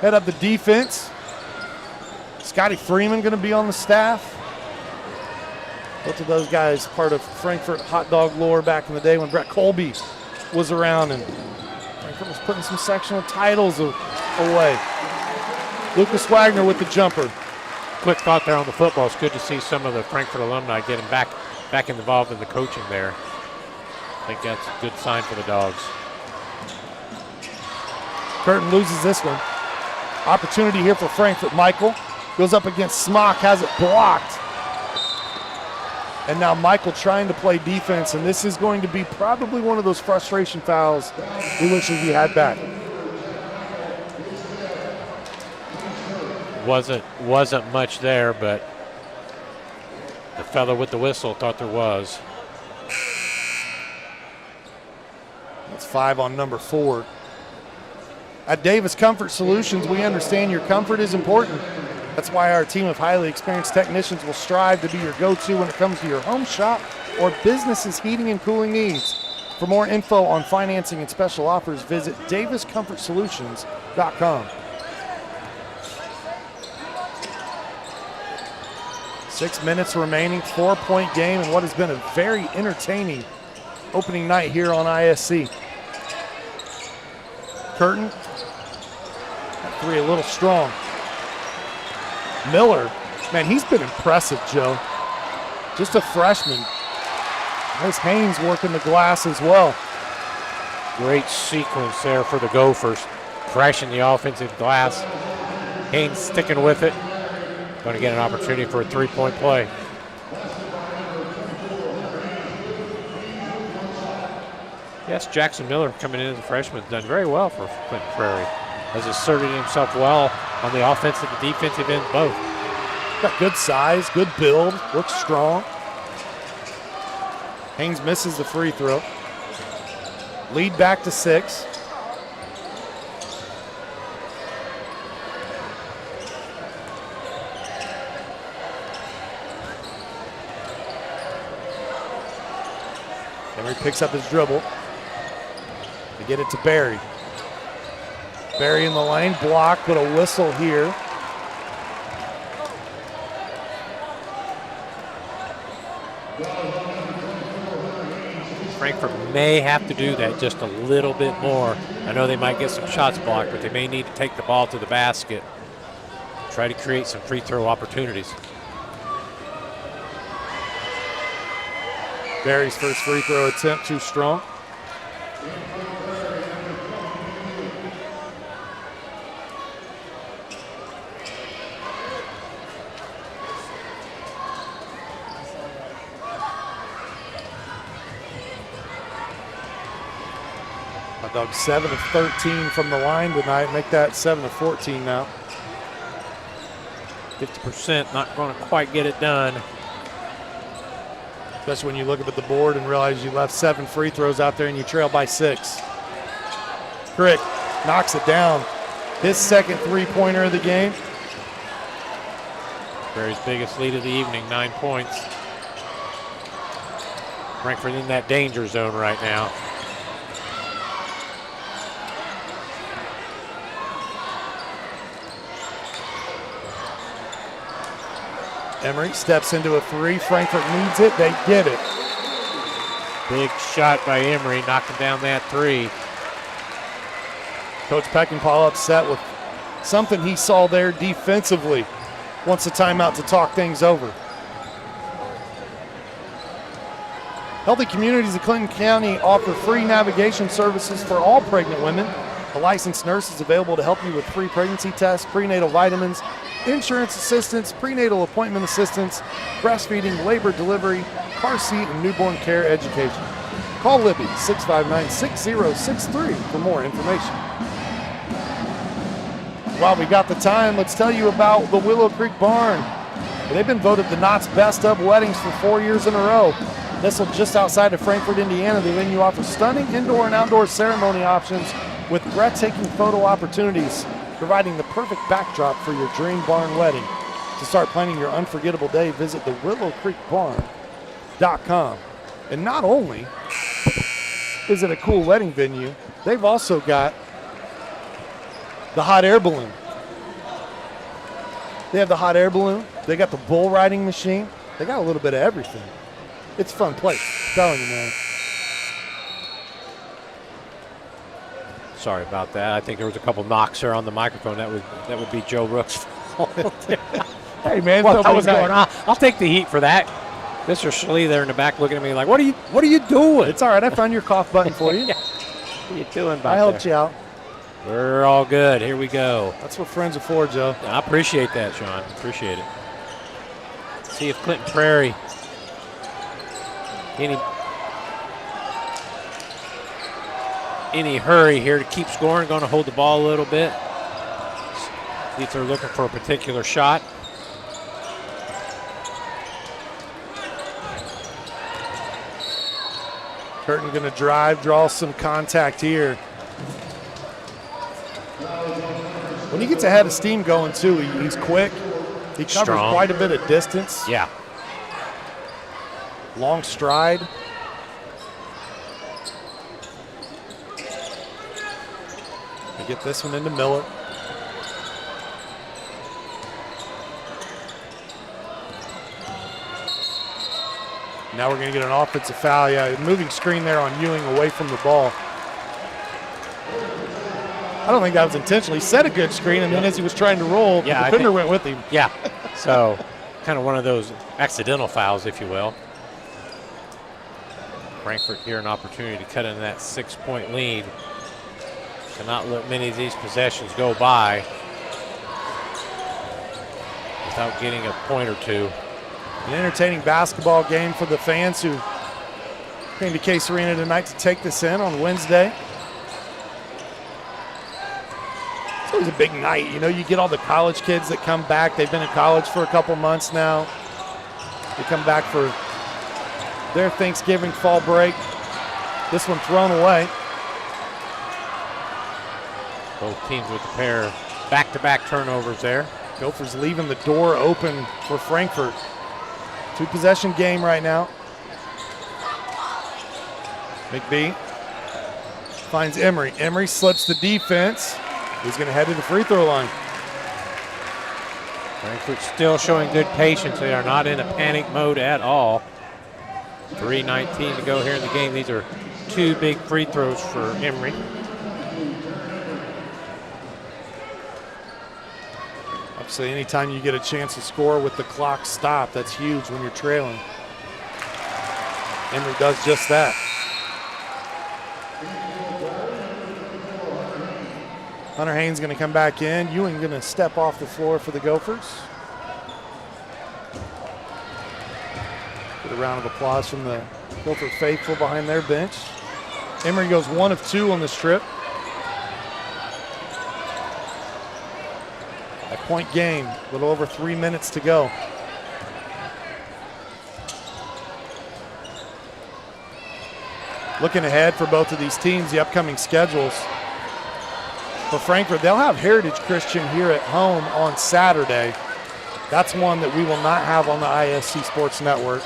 head up the defense. Scotty Freeman going to be on the staff. Both of those guys part of Frankfort hot dog lore back in the day when Brett Colby was around and Frankfort was putting some sectional titles away. Lucas Wagner with the jumper. Quick thought there on the football. It's good to see some of the Frankfort alumni getting back involved in the coaching there. I think that's a good sign for the Dogs. Curtin loses this one. Opportunity here for Frankfort. Michael goes up against Smock, has it blocked. And now Michael trying to play defense, and this is going to be probably one of those frustration fouls he wishes he had back. Wasn't much there, but the fellow with the whistle thought there was. That's 5 on number 4. At Davis Comfort Solutions, we understand your comfort is important. That's why our team of highly experienced technicians will strive to be your go-to when it comes to your home shop or business's heating and cooling needs. For more info on financing and special offers, visit daviscomfortsolutions.com. 6 minutes remaining, 4-point game, and what has been a very entertaining opening night here on ISC. Curtin, that 3 a little strong. Miller, man, he's been impressive, Joe. Just a freshman. Nice Haynes working the glass as well. Great sequence there for the Gophers. crashing the offensive glass. Haynes sticking with it. Going to get an opportunity for a three-point play. Yes, Jackson Miller coming in as a freshman has done very well for Clinton Prairie. Has asserted himself well on the offensive and defensive end both. Got good size, good build, looks strong. Haynes misses the free throw. Lead back to 6. Emery picks up his dribble. They get it to Barry. Barry in the lane, block, but a whistle here. Frankfort may have to do that just a little bit more. I know they might get some shots blocked, but they may need to take the ball to the basket. Try to create some free throw opportunities. Barry's first free throw attempt too strong. Hot Dog 7 of 13 from the line tonight. Make that 7 of 14 now. 50%, not going to quite get it done. Especially when you look up at the board and realize you left 7 free throws out there and you trail by 6. Crick knocks it down. His second three-pointer of the game. Prairie's biggest lead of the evening, 9 points. Frankfort in that danger zone right now. Emery steps into a 3. Frankfort needs it. They get it. Big shot by Emery, knocking down that 3. Coach Peckinpah upset with something he saw there defensively. Wants a timeout to talk things over. Healthy Communities of Clinton County offer free navigation services for all pregnant women. A licensed nurse is available to help you with free pregnancy tests, prenatal vitamins, insurance assistance, prenatal appointment assistance, breastfeeding, labor delivery, car seat, and newborn care education. Call Libby 659-6063 for more information. While we got the time, let's tell you about the Willow Creek Barn. They've been voted the Knott's Best of Weddings for 4 years in a row. Nestled just outside of Frankfort, Indiana, the venue offers stunning indoor and outdoor ceremony options with breathtaking photo opportunities, providing the perfect backdrop for your dream barn wedding. To start planning your unforgettable day, visit thewillowcreekbarn.com. And not only is it a cool wedding venue, they've also got the hot air balloon. They have the hot air balloon. They got the bull riding machine. They got a little bit of everything. It's a fun place. I'm telling you, man. Sorry about that. I think there was a couple knocks there on the microphone. That would be Joe Rook's fault. Hey, man. What was going on? I'll take the heat for that. Mr. Schlee there in the back looking at me like, what are you doing? It's all right. I found your cough button for you. What are you doing back I helped you out. We're all good. Here we go. That's what friends are for, Joe. I appreciate that, Sean. Appreciate it. Let's see if Clinton Prairie any hurry here to keep scoring. Going to hold the ball a little bit. See if they're looking for a particular shot. Curtin going to drive, draw some contact here. When he gets ahead of steam going, too, he's quick. He covers quite a bit of distance. Yeah. Long stride. We get this one into Miller. Now we're going to get an offensive foul. Yeah, moving screen there on Ewing away from the ball. I don't think that was intentional. He set a good screen, and then as he was trying to roll, the defender went with him. Yeah, so kind of one of those accidental fouls, if you will. Frankfort here an opportunity to cut into that 6-point lead. Cannot let many of these possessions go by without getting a point or two. An entertaining basketball game for the fans who came to Case Arena tonight to take this in on Wednesday. It's always a big night. You know, you get all the college kids that come back. They've been in college for a couple months now. They come back for their Thanksgiving fall break. This one thrown away. Both teams with a pair of back-to-back turnovers there. Gophers leaving the door open for Frankfort. Two-possession game right now. McBee finds Emery. Emery slips the defense. He's going to head to the free throw line. Frankfort still showing good patience. They are not in a panic mode at all. 3:19 to go here in the game. These are two big free throws for Emery. Obviously, anytime you get a chance to score with the clock stopped, that's huge when you're trailing. Emery does just that. Hunter Haynes going to come back in. Ewing going to step off the floor for the Gophers. Get a round of applause from the Gopher faithful behind their bench. Emery goes 1 of 2 on this trip. A point game, a little over 3 minutes to go. Looking ahead for both of these teams, the upcoming schedules. For Frankfort, they'll have Heritage Christian here at home on Saturday. That's one that we will not have on the ISC Sports Network.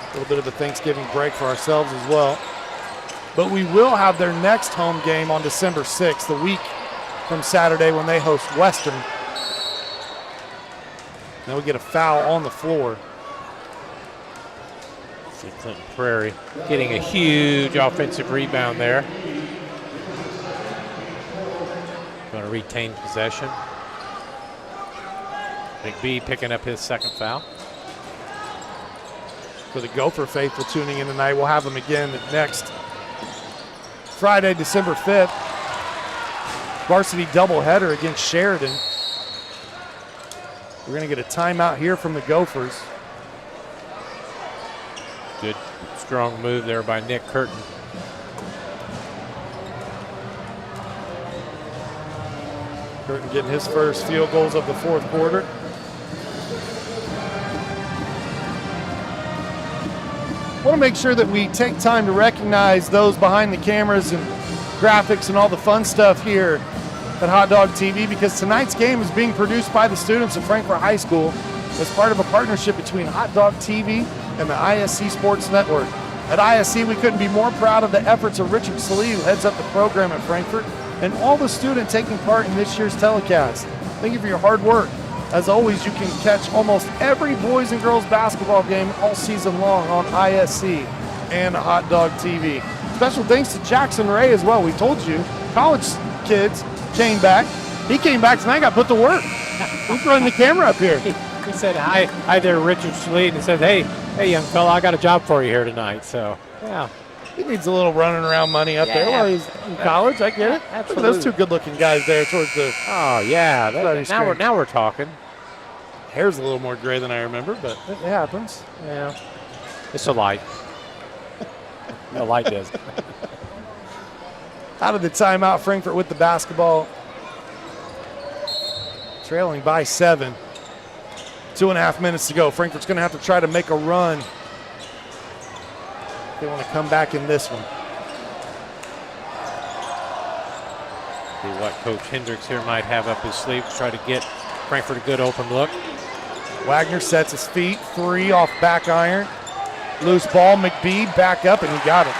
A little bit of a Thanksgiving break for ourselves as well. But we will have their next home game on December 6th, the week from Saturday when they host Western. Then we get a foul on the floor. See Clinton Prairie getting a huge offensive rebound there. Going to retain possession. McBee picking up his second foul. For the Gopher faithful tuning in tonight, we'll have them again next Friday, December 5th. Varsity doubleheader against Sheridan. We're going to get a timeout here from the Gophers. Good, strong move there by Nick Curtin. Curtin getting his first field goals of the fourth quarter. Want to make sure that we take time to recognize those behind the cameras and graphics and all the fun stuff here at Hot Dog TV, because tonight's game is being produced by the students of Frankfort High School as part of a partnership between Hot Dog TV and the ISC Sports Network. At ISC, we couldn't be more proud of the efforts of Richard Salee, who heads up the program at Frankfort, and all the students taking part in this year's telecast. Thank you for your hard work. As always, you can catch almost every boys and girls basketball game all season long on ISC and Hot Dog TV. Special thanks to Jackson Ray as well. We told you, college kids came back. He came back tonight, got put to work. He's running the camera up here. He said, hi there, Richard Sleet, and said, hey, young fella, I got a job for you here tonight. So, yeah. He needs a little running around money up there while he's in college. I get it. Absolutely. Look at those two good-looking guys there towards the. Oh yeah, now we're talking. Hair's a little more gray than I remember, but it happens. Yeah, it's a light. No light does. Out of the timeout, Frankfort with the basketball, trailing by 7. 2.5 minutes to go. Frankfort's going to have to try to make a run. They want to come back in this one. See what Coach Hendricks here might have up his sleeve to try to get Frankfort a good open look. Wagner sets his feet. 3 off back iron. Loose ball. McBee back up, and he got it.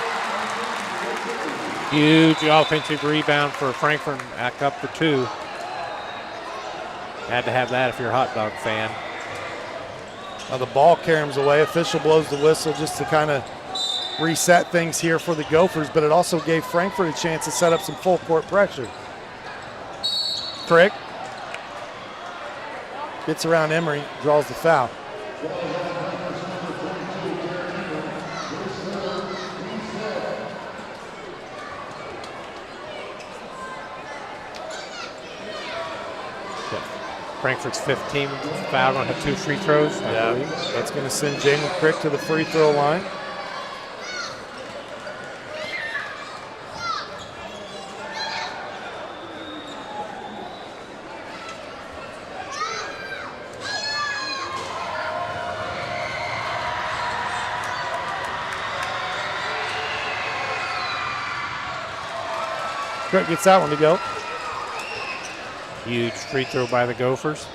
Huge offensive rebound for Frankfort. Back up for 2. Had to have that if you're a Hot Dog fan. Now the ball caroms away. Official blows the whistle just to kind of reset things here for the Gophers, but it also gave Frankfort a chance to set up some full court pressure. Crick gets around Emery, draws the foul. Frankfort's 5th team foul. Going to have 2 free throws, I believe. That's going to send Jamin Crick to the free throw line. Crick gets that one to go. Huge free throw by the Gophers.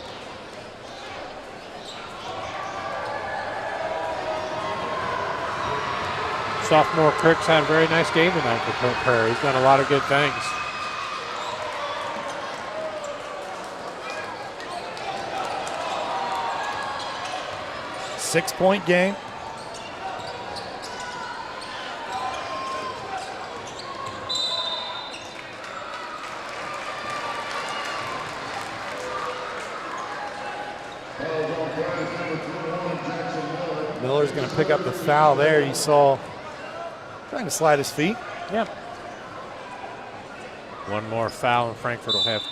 Sophomore Crick's had a very nice game tonight for Prairie. He's done a lot of good things. Six-point game. Miller's going to pick up the foul there. You saw trying to slide his feet. Yep. One more foul, and Frankfort will have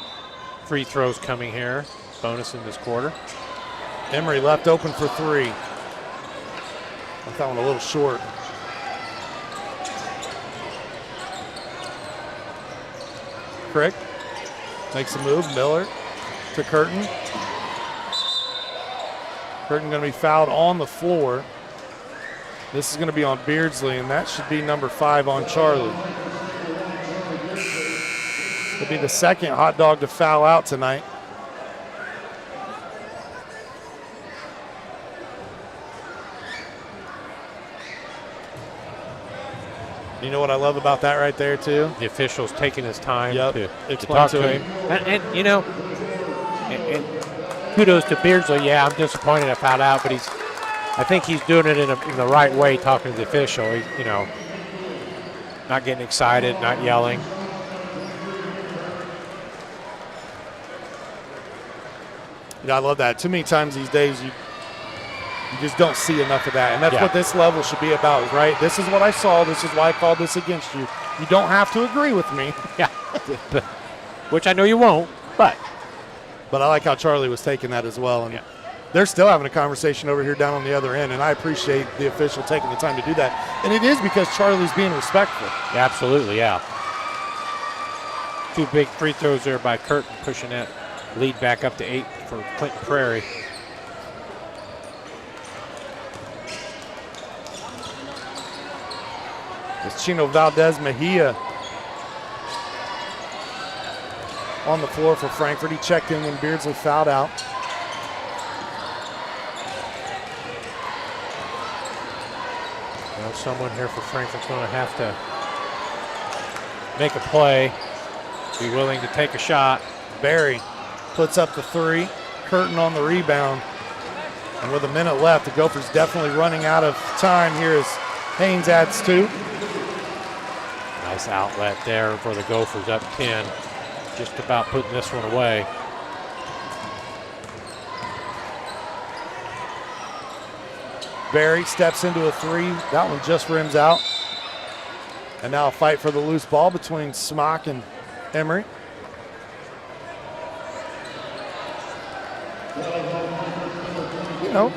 free throws coming here. Bonus in this quarter. Emery left open for 3. I that one a little short. Crick makes a move. Miller to Curtin. Curtin going to be fouled on the floor. This is going to be on Beardsley, and that should be number 5 on Charlie. It'll be the second hot dog to foul out tonight. You know what I love about that right there, too? The official's taking his time to explain talk to him. And you know, and kudos to Beardsley. Yeah, I'm disappointed I fouled out, but I think he's doing it in the right way, talking to the official. He's, you know, not getting excited, not yelling. Yeah, I love that. Too many times these days you just don't see enough of that. And that's what this level should be about, right? This is what I saw. This is why I called this against you. You don't have to agree with me. Yeah. Which I know you won't, but I like how Charlie was taking that as well. And they're still having a conversation over here down on the other end, and I appreciate the official taking the time to do that. And it is because Charlie's being respectful. Yeah, absolutely, yeah. 2 big free throws there by Curtin, pushing that lead back up to 8 for Clinton Prairie. It's Chino Valdez Mejia on the floor for Frankfort. He checked in when Beardsley fouled out. Well, someone here for Frankfort's going to have to make a play, be willing to take a shot. Barry puts up the 3. Curtin on the rebound. And with a minute left, the Gophers definitely running out of time here as Haynes adds 2. Nice outlet there for the Gophers, up 10. Just about putting this one away. Barry steps into a 3. That one just rims out. And now a fight for the loose ball between Smock and Emery. You know,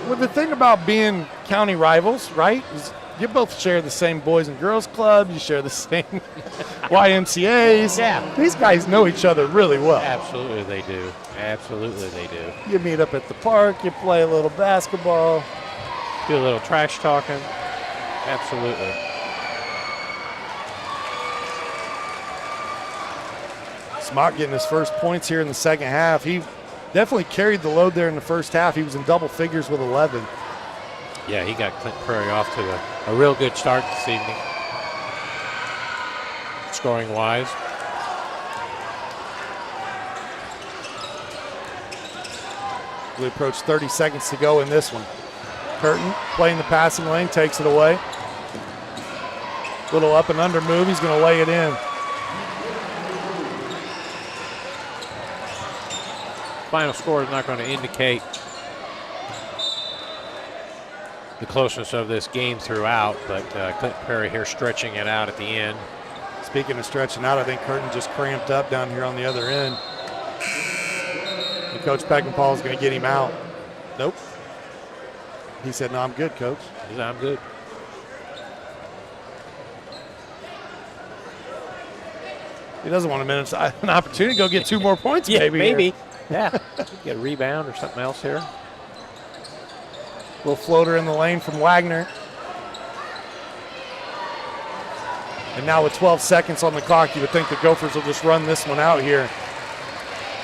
well, the thing about being county rivals, right, is you both share the same Boys and Girls Club. You share the same YMCAs. Yeah. These guys know each other really well. Absolutely they do. Absolutely they do. You meet up at the park. You play a little basketball. Do a little trash talking. Absolutely. Smock getting his first points here in the second half. He definitely carried the load there in the first half. He was in double figures with 11. Yeah, he got Clinton Prairie off to a real good start this evening, scoring-wise. We approach 30 seconds to go in this one. Curtin playing the passing lane, takes it away. Little up and under move. He's going to lay it in. Final score is not going to indicate the closeness of this game throughout, but Clinton Prairie here stretching it out at the end. Speaking of stretching out, I think Curtin just cramped up down here on the other end. Coach Peckinpah is going to get him out. Nope. He said, no, I'm good, Coach. He said, I'm good. He doesn't want an opportunity to go get 2 more points, Yeah, maybe. Here. Yeah. Get a rebound or something else here. Little floater in the lane from Wagner. And now with 12 seconds on the clock, you would think the Gophers will just run this one out here.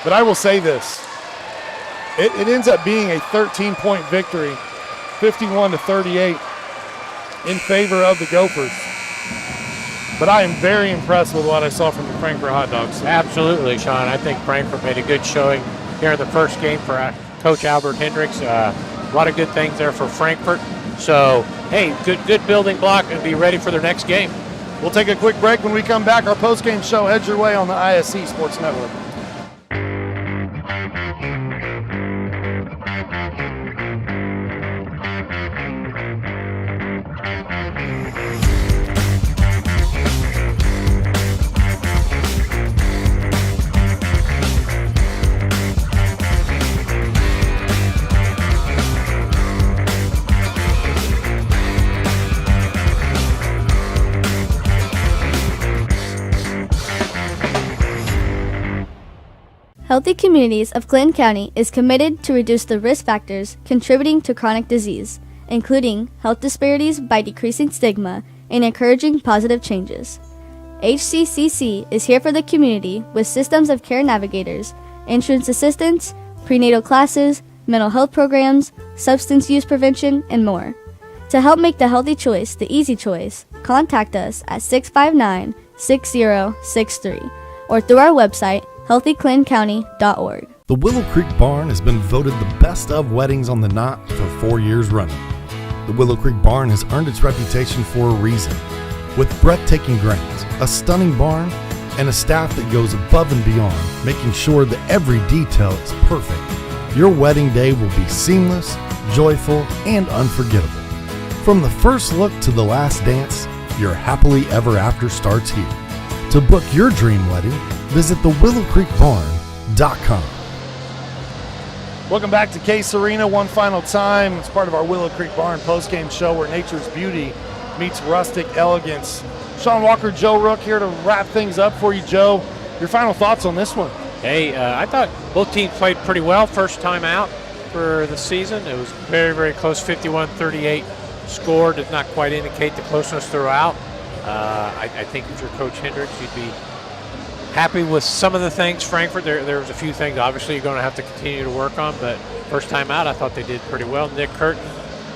But I will say this. It ends up being a 13-point victory, 51-38 in favor of the Gophers. But I am very impressed with what I saw from the Frankfort Hot Dogs. Absolutely, Sean. I think Frankfort made a good showing here in the first game for Coach Albert Hendricks. A lot of good things there for Frankfort. So, hey, good building block and be ready for their next game. We'll take a quick break. When we come back, our post-game show heads your way on the ISC Sports Network. Healthy Communities of Clinton County is committed to reduce the risk factors contributing to chronic disease, including health disparities by decreasing stigma and encouraging positive changes. HCCC is here for the community with systems of care navigators, insurance assistance, prenatal classes, mental health programs, substance use prevention, and more. To help make the healthy choice the easy choice, contact us at 659-6063 or through our website, healthyclintoncounty.org. The Willow Creek Barn has been voted the best of weddings on the knot for 4 years running. The Willow Creek Barn has earned its reputation for a reason. With breathtaking grounds, a stunning barn, and a staff that goes above and beyond, making sure that every detail is perfect, your wedding day will be seamless, joyful, and unforgettable. From the first look to the last dance, your happily ever after starts here. To book your dream wedding, visit thewillowcreekbarn.com. Welcome back to Case Arena one final time. It's part of our Willow Creek Barn postgame show where nature's beauty meets rustic elegance. Sean Walker, Joe Rook here to wrap things up for you, Joe. Your final thoughts on this one? Hey, I thought both teams played pretty well first time out for the season. It was very, very close, 51-38 score. Did not quite indicate the closeness throughout. I think if you're Coach Hendricks, you'd be happy with some of the things. Frankfort, there was a few things obviously you're going to have to continue to work on, but first time out, I thought they did pretty well. Nick Curtin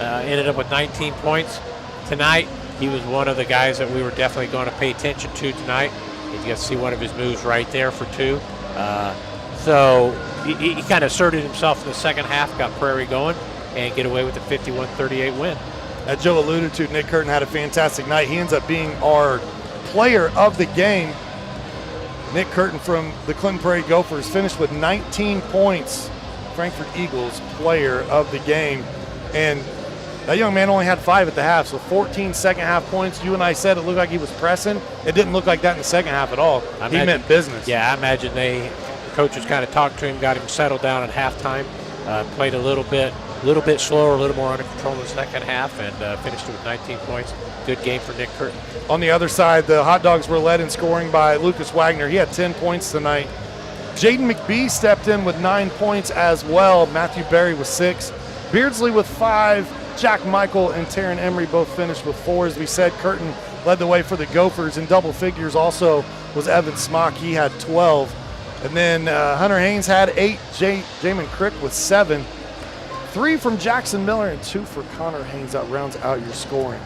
ended up with 19 points tonight. He was one of the guys that we were definitely going to pay attention to tonight. You got to see one of his moves right there for 2. So he kind of asserted himself in the second half, got Prairie going, and get away with the 51-38 win. As Joe alluded to, Nick Curtin had a fantastic night. He ends up being our player of the game. Nick Curtin from the Clinton Prairie Gophers finished with 19 points. Frankfort Eagles player of the game. And that young man only had 5 at the half, so 14 second half points. You and I said it looked like he was pressing. It didn't look like that in the second half at all. He meant business. Yeah, I imagine the coaches kind of talked to him, got him settled down at halftime, played a little bit slower, a little more under control in the second half, and finished with 19 points. Good game for Nick Curtin. On the other side, the Hot Dogs were led in scoring by Lucas Wagner. He had 10 points tonight. Jaden McBee stepped in with 9 points as well. Matthew Berry with 6. Beardsley with 5. Jack Michael and Taryn Emery both finished with 4. As we said, Curtin led the way for the Gophers. In double figures also was Evan Smock. He had 12. And then Hunter Haynes had 8. Jamin Crick with 7. 3 from Jackson Miller and 2 for Connor Haynes. That rounds out your scoring.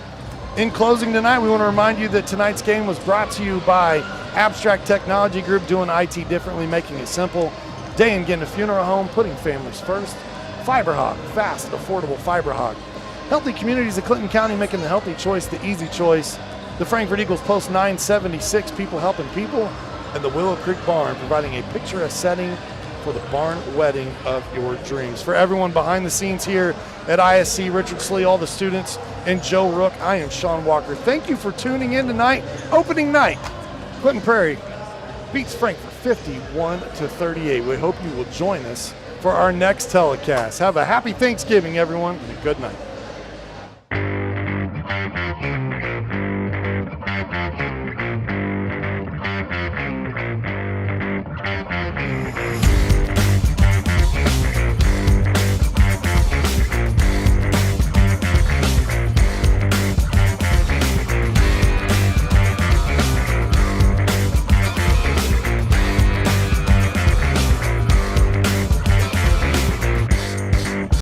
In closing tonight, we want to remind you that tonight's game was brought to you by Abstract Technology Group, doing IT differently, making it simple. Day and Getting a Funeral Home, putting families first. FiberHog, fast, affordable FiberHog. Healthy Communities of Clinton County, making the healthy choice the easy choice. The Frankfort Eagles Post 976, people helping people. And the Willow Creek Barn, providing a picturesque setting for the barn wedding of your dreams. For everyone behind the scenes here at ISC, Richard Slee, all the students, and Joe Rook, I am Sean Walker. Thank you for tuning in tonight. Opening night, Clinton Prairie beats Frankfort 51-38. We hope you will join us for our next telecast. Have a happy Thanksgiving, everyone, and a good night.